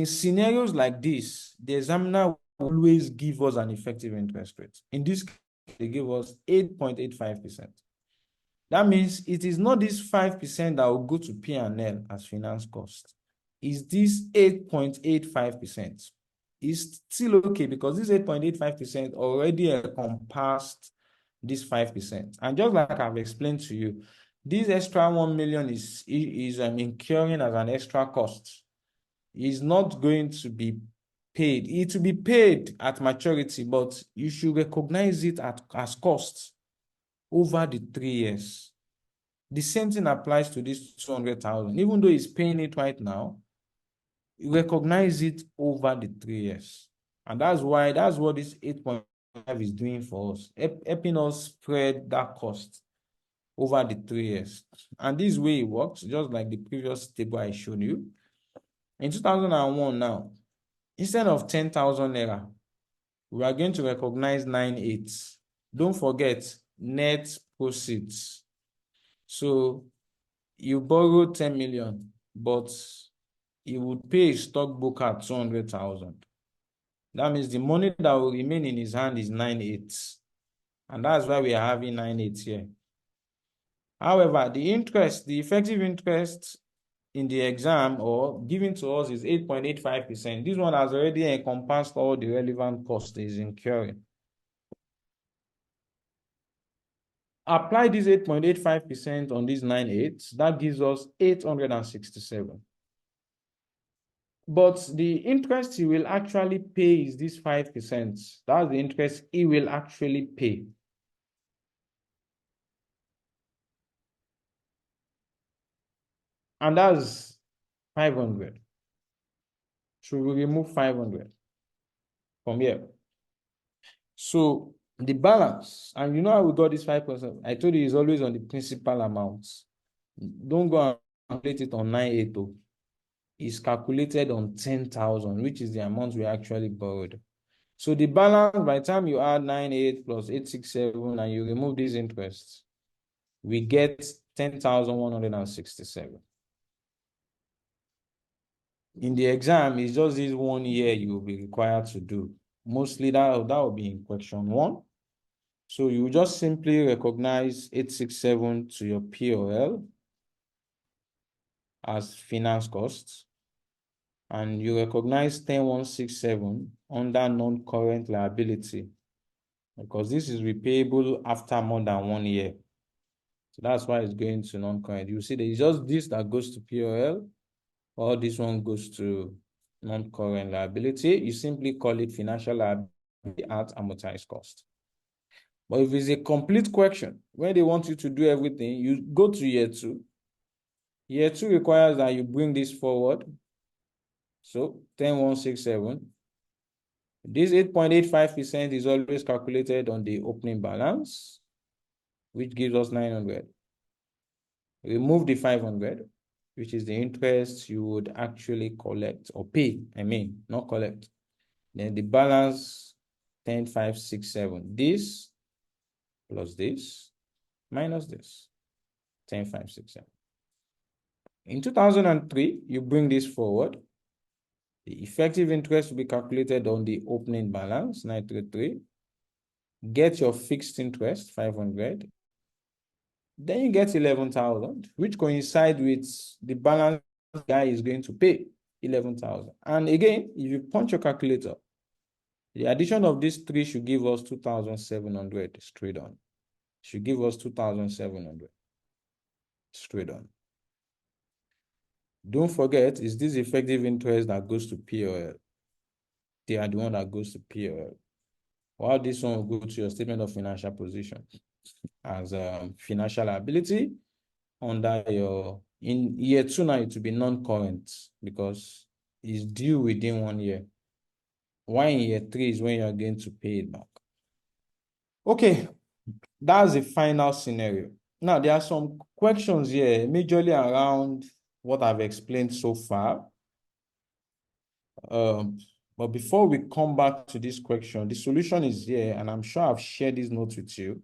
scenarios like this, the examiner will always give us an effective interest rate. In this case, they give us 8.85%. That means it is not this 5% that will go to P&L as finance cost. It's this 8.85%. It's still okay because this 8.85% already encompassed this 5%. And just like I've explained to you, this extra 1 million is incurring as an extra cost. It's not going to be paid. It will be paid at maturity, but you should recognize it as cost over the 3 years. The same thing applies to this 200,000. Even though he's paying it right now, you recognize it over the 3 years. And that's what this 8.5 is doing for us, helping us spread that cost over the 3 years. And this way it works, just like the previous table I showed you. In 2001 now, instead of 10,000 naira, we are going to recognize 9/8. Don't forget net proceeds. So you borrowed 10 million, but you would pay a stockbroker at 200,000. That means the money that will remain in his hand is 9/8. And that's why we are having 9/8 here. However, the effective interest in the exam or given to us is 8.85%. This one has already encompassed all the relevant costs he's incurring. Apply this 8.85% on these 9/8, that gives us 867. But the interest he will actually pay is this 5%. That's the interest he will actually pay. And that's 500. So we remove 500 from here. So the balance, and you know how we got this 5%? I told you it's always on the principal amounts. Don't go and calculate it on 980. It's calculated on 10,000, which is the amount we actually borrowed. So the balance, by the time you add 98 plus 867 and you remove these interests, we get 10,167. In the exam, it's just this 1 year you will be required to do. Mostly that will be in question 1. So you just simply recognize 867 to your POL as finance costs. And you recognize 10,167 under non-current liability because this is repayable after more than 1 year. So that's why it's going to non-current. You see, there's just this that goes to POL, or this one goes to non-current liability. You simply call it financial liability at amortized cost. But if it's a complete question, when they want you to do everything, you go to year 2. Year 2 requires that you bring this forward. So 10,167. This 8.85% is always calculated on the opening balance, which gives us 900. Remove the 500, which is the interest you would actually collect or pay. Not collect. Then the balance 10,567. This plus this minus this 10,567. In 2003, you bring this forward. The effective interest will be calculated on the opening balance 933. Get your fixed interest 500. Then you get 11,000, which coincides with the balance guy is going to pay 11,000. And again, if you punch your calculator, the addition of these 3 should give us 2,700 straight on. Should give us 2,700 straight on. Don't forget, it's this effective interest that goes to POL. They are the one that goes to POL. While this one will go to your statement of financial position as financial liability under your, in year 2 now, it will be non-current because it's due within 1 year. Why in year 3 is when you are going to pay it back. Okay, that's the final scenario. Now, there are some questions here, majorly around what I've explained so far. But before we come back to this question, the solution is here, and I'm sure I've shared these notes with you.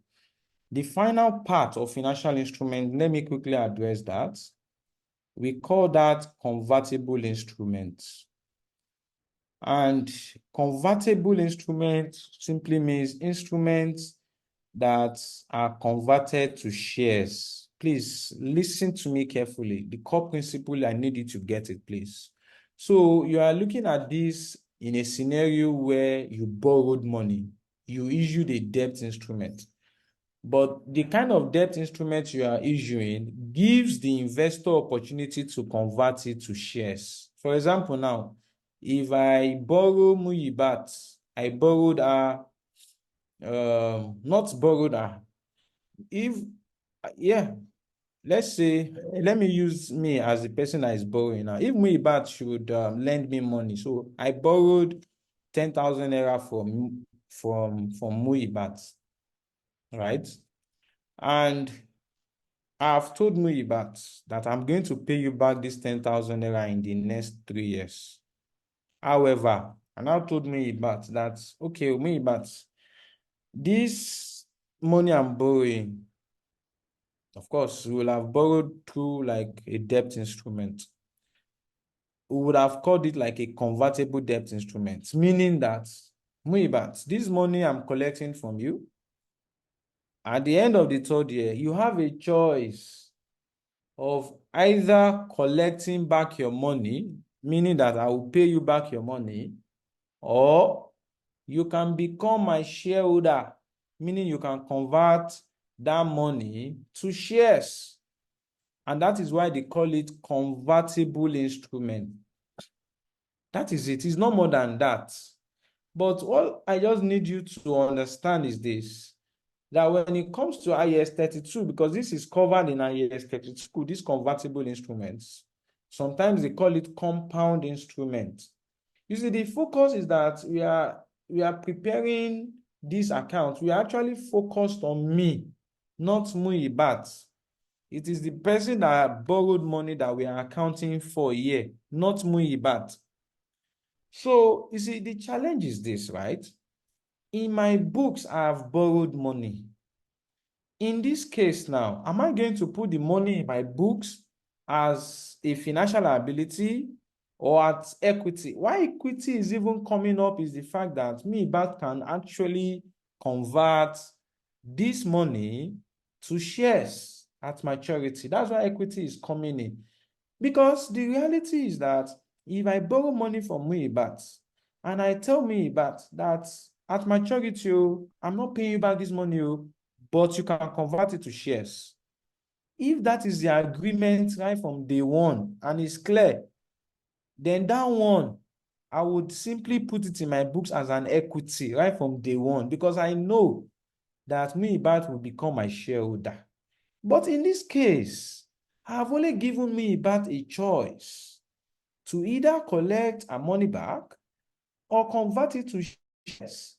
The final part of financial instrument, let me quickly address that. We call that convertible instruments. And convertible instruments simply means instruments that are converted to shares. Please listen to me carefully. The core principle, I need you to get it, please. So you are looking at this in a scenario where you borrowed money. You issued a debt instrument. But the kind of debt instrument you are issuing gives the investor opportunity to convert it to shares. For example, now, if I borrow Muyibat, I borrowed not borrowed if, let's say, let me use me as the person that is borrowing now. If Muyibat should lend me money, so I borrowed 10,000 naira from Muyibat, right? And I've told Muyibat that I'm going to pay you back this 10,000 naira in the next 3 years. However, I now told Muyibat that, okay, Muyibat, this money I'm borrowing, of course, we will have borrowed through like a debt instrument. We would have called it like a convertible debt instrument, meaning that, Muyibat, this money I'm collecting from you, at the end of the 3rd year, you have a choice of either collecting back your money, meaning that I will pay you back your money, or you can become my shareholder, meaning you can convert that money to shares. And that is why they call it convertible instrument. That is it. It's not more than that. But all I just need you to understand is this, that when it comes to IAS 32, because this is covered in IAS 32, these convertible instruments, sometimes they call it compound instrument. You see, the focus is that we are preparing this account. We are actually focused on me, not Muyibat. It is the person that borrowed money that we are accounting for here, not Muyibat. So, you see, the challenge is this, right? In my books, I have borrowed money. In this case now, am I going to put the money in my books as a financial liability or as equity? Why equity is even coming up is the fact that Muyibat can actually convert this money to shares at maturity. That's why equity is coming in. Because the reality is that if I borrow money from Muyibat and I tell Muyibat that at maturity, I'm not paying you back this money, but you can convert it to shares. If that is the agreement right from day one and it's clear, then that one, I would simply put it in my books as an equity right from day one, because I know that Muibat will become my shareholder. But in this case, I have only given Muibat a choice to either collect her money back or convert it to shares.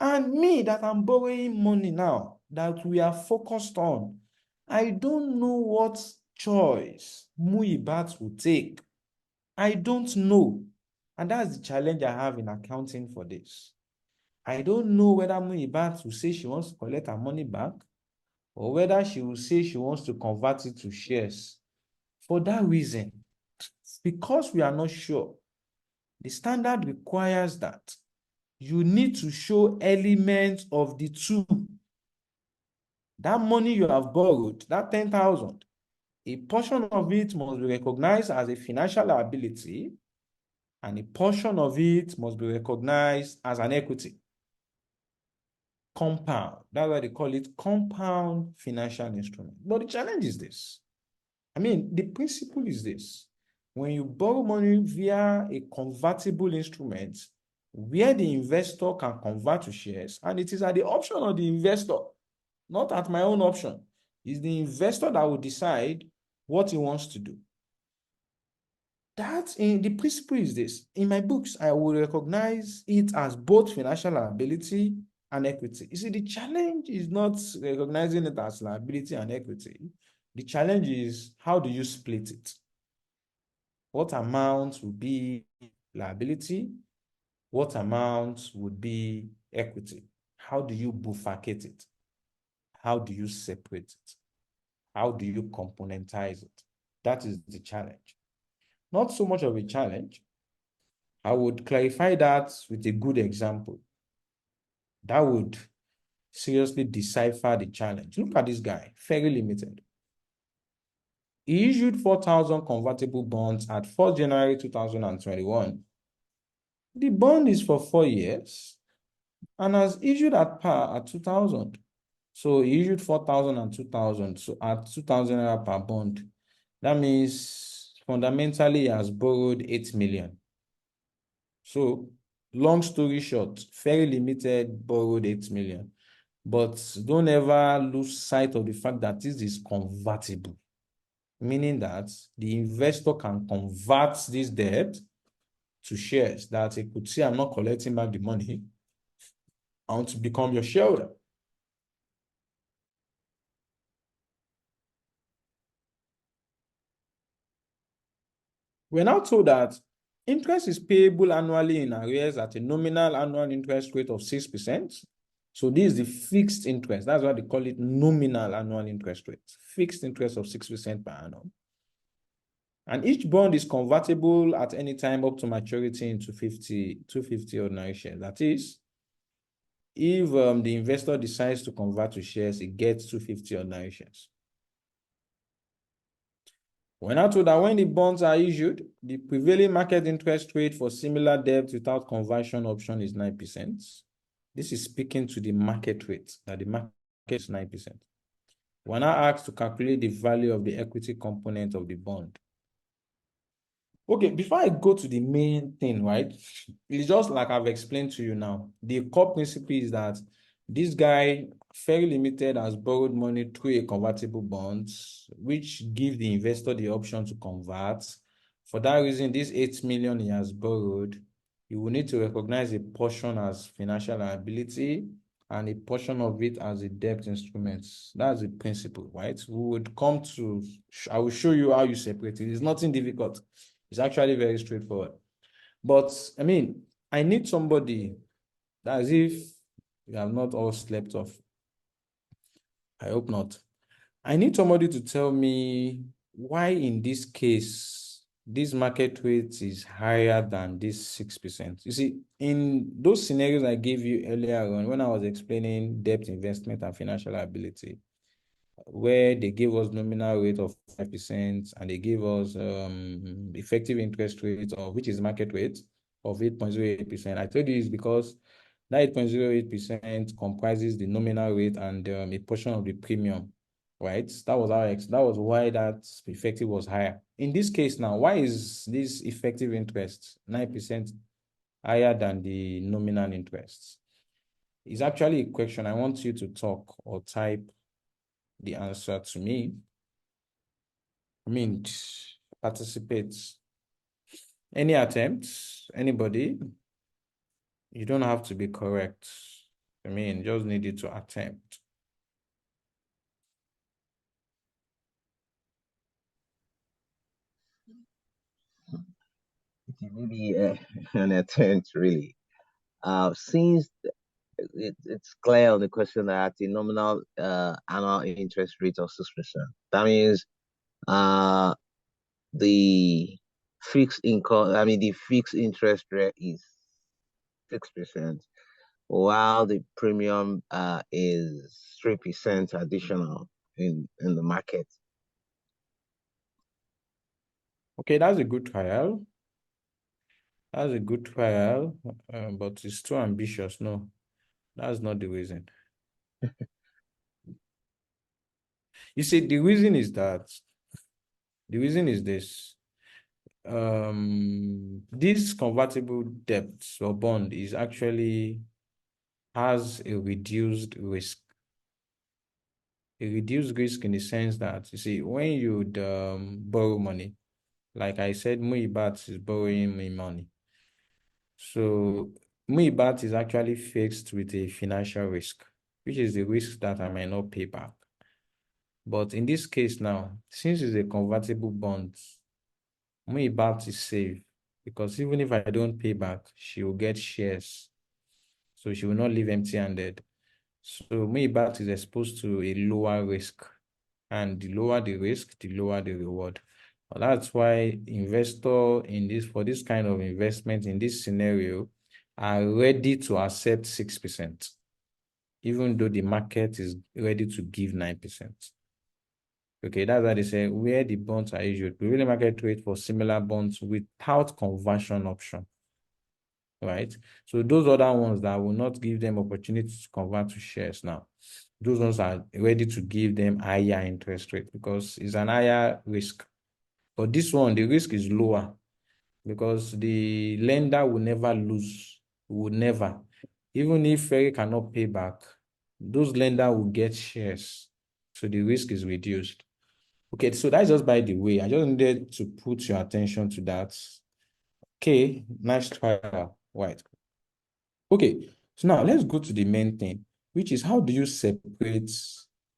And me that I'm borrowing money now that we are focused on, I don't know what choice Muibat will take. I don't know. And that's the challenge I have in accounting for this. I don't know whether Muibat will say she wants to collect her money back or whether she will say she wants to convert it to shares. For that reason, because we are not sure, the standard requires that you need to show elements of the two. That money you have borrowed, that 10,000, a portion of it must be recognized as a financial liability and a portion of it must be recognized as an equity. Compound. That's why they call it compound financial instrument. But the challenge is this. I mean, the principle is this. When you borrow money via a convertible instrument, where the investor can convert to shares, and it is at the option of the investor, not at my own option. It's the investor that will decide what he wants to do. The principle is this. In my books, I will recognize it as both financial liability and equity. You see, the challenge is not recognizing it as liability and equity. The challenge is, how do you split it? What amount will be liability? What amount would be equity? How do you bifurcate it? How do you separate it? How do you componentize it? That is the challenge. Not so much of a challenge. I would clarify that with a good example. That would seriously decipher the challenge. Look at this guy, Ferry Limited. He issued 4,000 convertible bonds at 1st January 2021. The bond is for 4 years and has issued at par at 2,000. So he issued 4,000 and 2,000. So at 2,000 naira per bond, that means fundamentally he has borrowed 8 million. So long story short, Ferry Limited borrowed 8 million. But don't ever lose sight of the fact that this is convertible, meaning that the investor can convert this debt to shares, that he could say, I'm not collecting back the money, I want to become your shareholder. We're now told that interest is payable annually in arrears at a nominal annual interest rate of 6%. So this is the fixed interest. That's why they call it nominal annual interest rate. Fixed interest of 6% per annum. And each bond is convertible at any time up to maturity into 250 ordinary shares. That is, if the investor decides to convert to shares, it gets 250 ordinary shares. We're now told that when the bonds are issued, the prevailing market interest rate for similar debt without conversion option is 9%. This is speaking to the market rate, that the market is 9%. We're now asked to calculate the value of the equity component of the bond. Okay, before I go to the main thing, right? It's just like I've explained to you now. The core principle is that this guy, Ferry Limited, has borrowed money through a convertible bond, which gives the investor the option to convert. For that reason, this 8 million he has borrowed, you will need to recognize a portion as financial liability and a portion of it as a debt instrument. That's the principle, right? We would come to, I will show you how you separate it. It's nothing difficult. It's actually very straightforward. But I mean, I need somebody, as if you have not all slept off. I hope not. I need somebody to tell me why in this case, this market rate is higher than this 6%. You see, in those scenarios I gave you earlier on, when I was explaining debt investment and financial liability, where they gave us nominal rate of 5% and they gave us effective interest rate, of which is market rate, of 8.08%. I told you it's because that 8.08% comprises the nominal rate and a portion of the premium, right? That was why that effective was higher. In this case now, why is this effective interest 9% higher than the nominal interest? It's actually a question. I want you to talk or type the answer to me. I mean, participate. Any attempts? Anybody? You don't have to be correct. I mean, just need you to attempt. Maybe an attempt, really. Since it's clear on the question that the nominal annual interest rate of 6%. That means the fixed income, the fixed interest rate is 6%, while the premium is 3% additional in the market. Okay, that's a good trial. That's a good trial, but it's too ambitious. No, that's not the reason. You see, the reason is this. This convertible debt or bond is actually has a reduced risk. A reduced risk in the sense that, you see, when you borrow money, like I said, Muibat is borrowing me money. So Muibat is actually fixed with a financial risk, which is the risk that I might not pay back. But in this case now, since it's a convertible bond, Muibat is safe because even if I don't pay back, she will get shares. So she will not leave empty-handed. So Muibat is exposed to a lower risk. And the lower the risk, the lower the reward. That's why investors for this kind of investment in this scenario are ready to accept 6%, even though the market is ready to give 9%. Okay, that's why they say where the bonds are issued, we really market rate for similar bonds without conversion option. Right? So those other ones that will not give them opportunity to convert to shares now, those ones are ready to give them higher interest rate because it's an higher risk. But this one, the risk is lower because the lender will never lose, will never. Even if Ferry cannot pay back, those lenders will get shares. So the risk is reduced. Okay, so that's just by the way. I just needed to put your attention to that. Okay, nice trial. Right. Okay, so now let's go to the main thing, which is how do you separate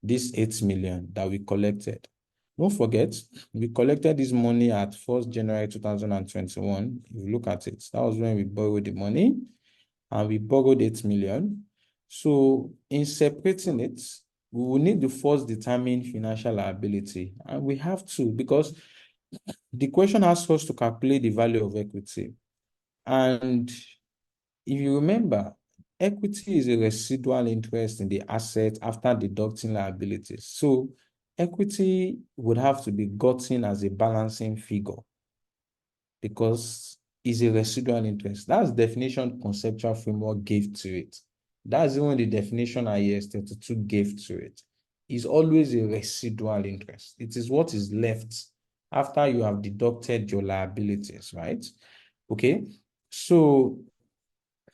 this 8 million that we collected? Don't forget, we collected this money at 1st January 2021. If you look at it, that was when we borrowed the money and we borrowed 8 million. So in separating it, we will need to first determine financial liability. And we have to because the question asks us to calculate the value of equity. And if you remember, equity is a residual interest in the asset after deducting liabilities. So equity would have to be gotten as a balancing figure because it's a residual interest. That's the definition conceptual framework gave to it. That's even the definition IAS 32 gave to it. It's always a residual interest. It is what is left after you have deducted your liabilities, right? Okay, so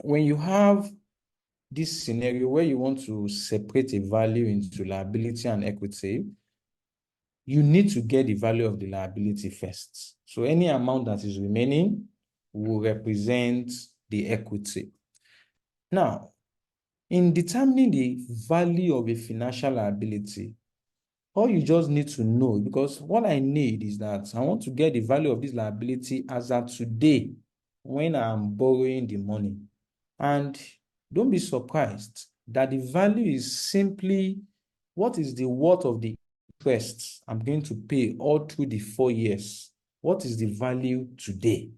when you have this scenario where you want to separate a value into liability and equity, you need to get the value of the liability first. So any amount that is remaining will represent the equity. Now, in determining the value of a financial liability, all you just need to know, because what I need is that I want to get the value of this liability as of today when I'm borrowing the money. And don't be surprised that the value is simply what is the worth of the interest I'm going to pay all through the 4 years. What is the value today?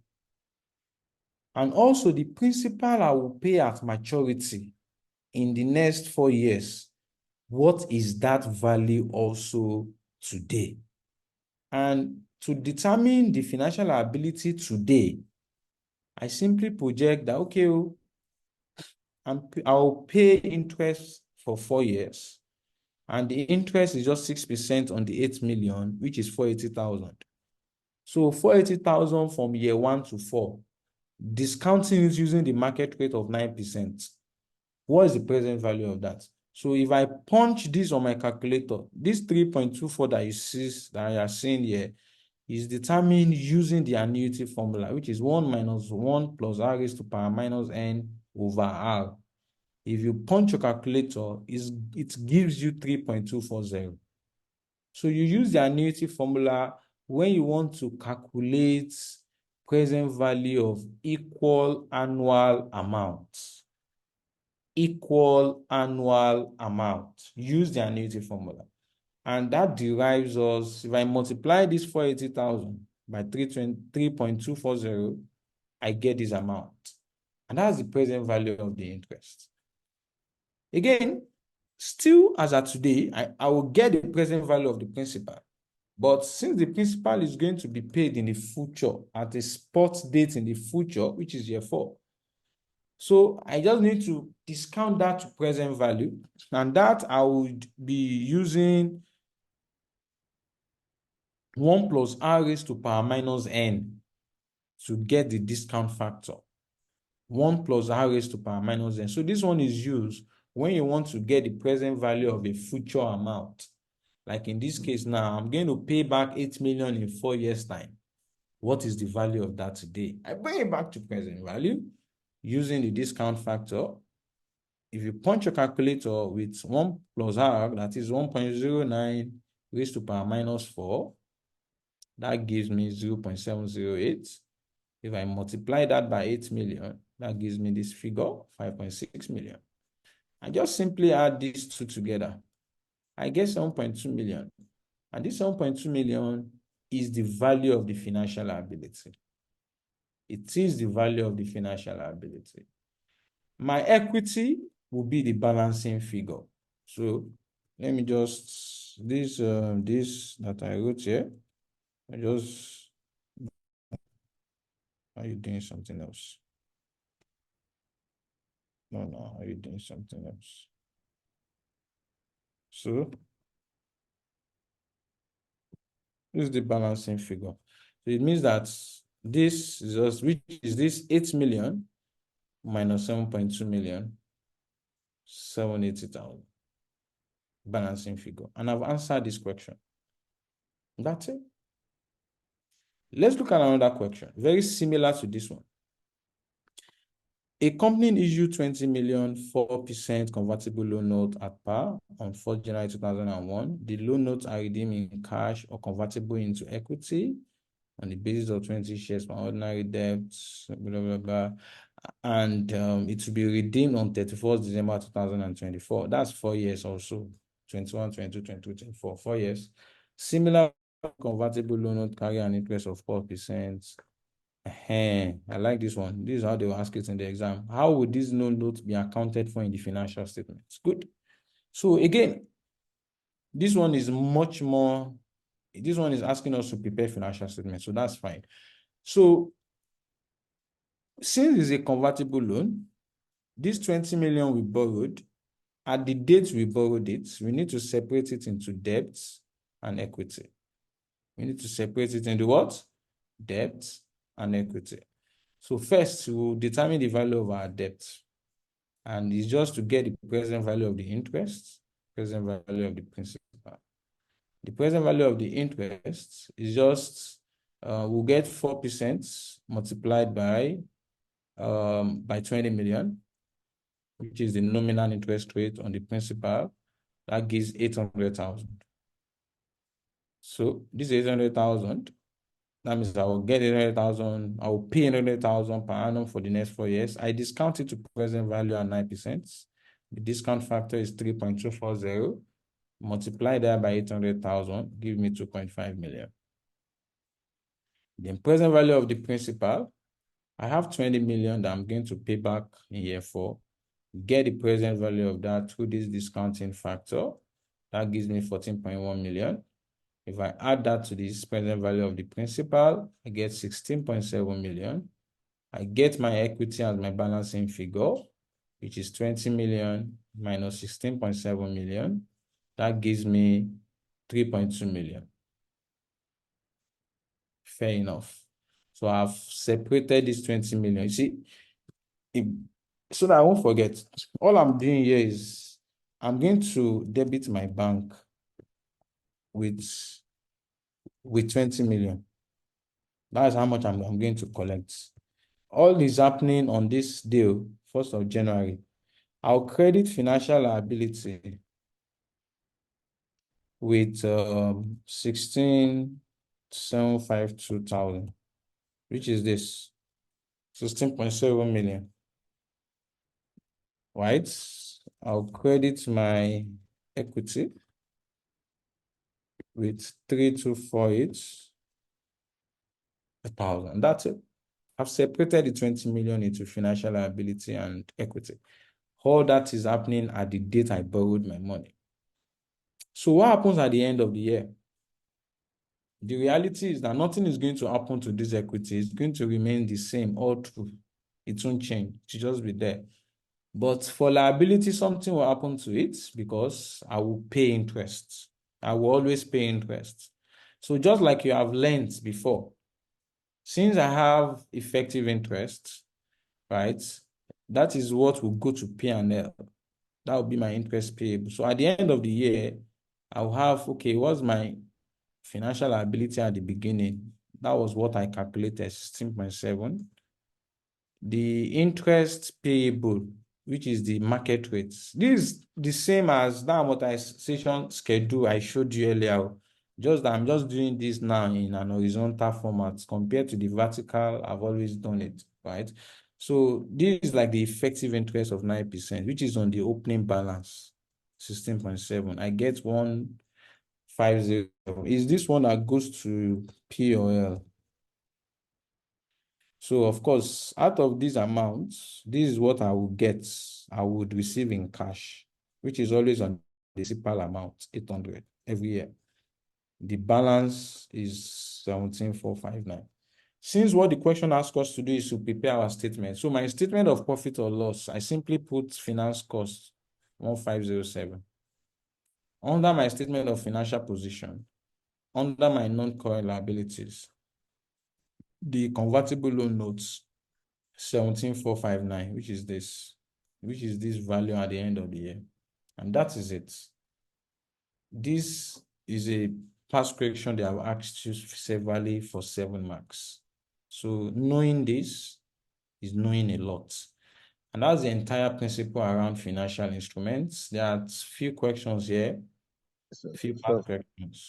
And also the principal I will pay at maturity in the next 4 years. What is that value also today? And to determine the financial liability today, I simply project that, okay, I'll pay interest for 4 years. And the interest is just 6% on the 8 million, which is 480,000. So 480,000 from year 1 to 4, discounting is using the market rate of 9%, What is the present value of that? So if I punch this on my calculator, this 3.24 that you are seeing here is determined using the annuity formula, which is 1 minus 1 plus r raised to power minus n over r. If you punch your calculator, it gives you 3.240. So you use the annuity formula when you want to calculate present value of equal annual amount. Equal annual amount. Use the annuity formula. And that derives us, if I multiply this 480,000 by 3.240, I get this amount. And that's the present value of the interest. Again, still as at today, I will get the present value of the principal. But since the principal is going to be paid in the future at a spot date in the future, which is year 4, so I just need to discount that to present value, and that I would be using 1 plus r raised to power minus n to get the discount factor. 1 plus r raised to power minus n. So this one is used when you want to get the present value of a future amount. Like in this case now, I'm going to pay back 8 million in 4 years' time. What is the value of that today? I bring it back to present value using the discount factor. If you punch your calculator with 1 plus r, that is 1.09 raised to power minus 4, that gives me 0.708. If I multiply that by 8 million, that gives me this figure, 5.6 million. I just simply add these two together. I get 7.2 million. And this 7.2 million is the value of the financial liability. It is the value of the financial liability. My equity will be the balancing figure. So let me just, this that I wrote here, are you doing something else? No, are you doing something else? So this is the balancing figure. So it means that this is just, which is this 8 million minus 7.2 million, 780,000 balancing figure. And I've answered this question. That's it. Let's look at another question, very similar to this one. A company issued 20 million 4% convertible loan note at par on 4th January 2001. The loan notes are redeemed in cash or convertible into equity on the basis of 20 shares for ordinary debts, blah, blah, blah. And it will be redeemed on 31st December 2024. That's 4 years also. 21, 22, 23, 24, 4 years. Similar convertible loan note carry an interest of 4%. I like this one. This is how they will ask it in the exam. How would this loan note be accounted for in the financial statements? Good. So again, this one is much more, this one is asking us to prepare financial statements. So that's fine. So since it's a convertible loan, this 20 million we borrowed, at the date we borrowed it, we need to separate it into debts and equity. We need to separate it into what? Debt and equity. So first, we'll determine the value of our debt. And it's just to get the present value of the interest, present value of the principal. The present value of the interest is just, we'll get 4% multiplied by 20 million, which is the nominal interest rate on the principal. That gives 800,000. So this 800,000, that means I will get 800,000, I will pay 800,000 per annum for the next 4 years. I discount it to present value at 9%. The discount factor is 3.240. Multiply that by 800,000, give me 2.5 million. The present value of the principal, I have 20 million that I'm going to pay back in year 4. Get the present value of that through this discounting factor. That gives me 14.1 million. If I add that to this present value of the principal, I get 16.7 million. I get my equity as my balancing figure, which is 20 million minus 16.7 million. That gives me 3.2 million. Fair enough. So I've separated this 20 million. You see, so that I won't forget, all I'm doing here is I'm going to debit my bank with 20 million. That's how much I'm going to collect. All is happening on this deal, 1st of January. I'll credit financial liability with 16,752,000, which is this 16.7 million. Right? I'll credit my equity with 3,248,000. That's it. I've separated the 20 million into financial liability and equity. All that is happening at the date I borrowed my money. So what happens at the end of the year? The reality is that nothing is going to happen to this equity. It's going to remain the same all through. It won't change. It will just be there. But for liability, something will happen to it because I will pay interest. I will always pay interest. So just like you have learned before, since I have effective interest, right, that is what will go to P&L. That will be my interest payable. So at the end of the year, I'll have, okay, what's my financial liability at the beginning? That was what I calculated, 16.7. The interest payable, which is the market rates. This is the same as that amortization schedule I showed you earlier. Just that I'm just doing this now in an horizontal format compared to the vertical. I've always done it, right? So this is like the effective interest of 9%, which is on the opening balance, 16.7. I get 150. Is this one that goes to P or L? So of course, out of these amounts, this is what I would get, I would receive in cash, which is always on the principal amount, 800 every year. The balance is 17,459. Since what the question asks us to do is to prepare our statement. So my statement of profit or loss, I simply put finance cost 1507. Under my statement of financial position, under my non-current liabilities, the convertible loan notes, 17,459, which is this value at the end of the year. And that is it. This is a past correction they have asked you severally for 7 marks. So knowing this is knowing a lot. And that's the entire principle around financial instruments. There are few questions here, few past corrections.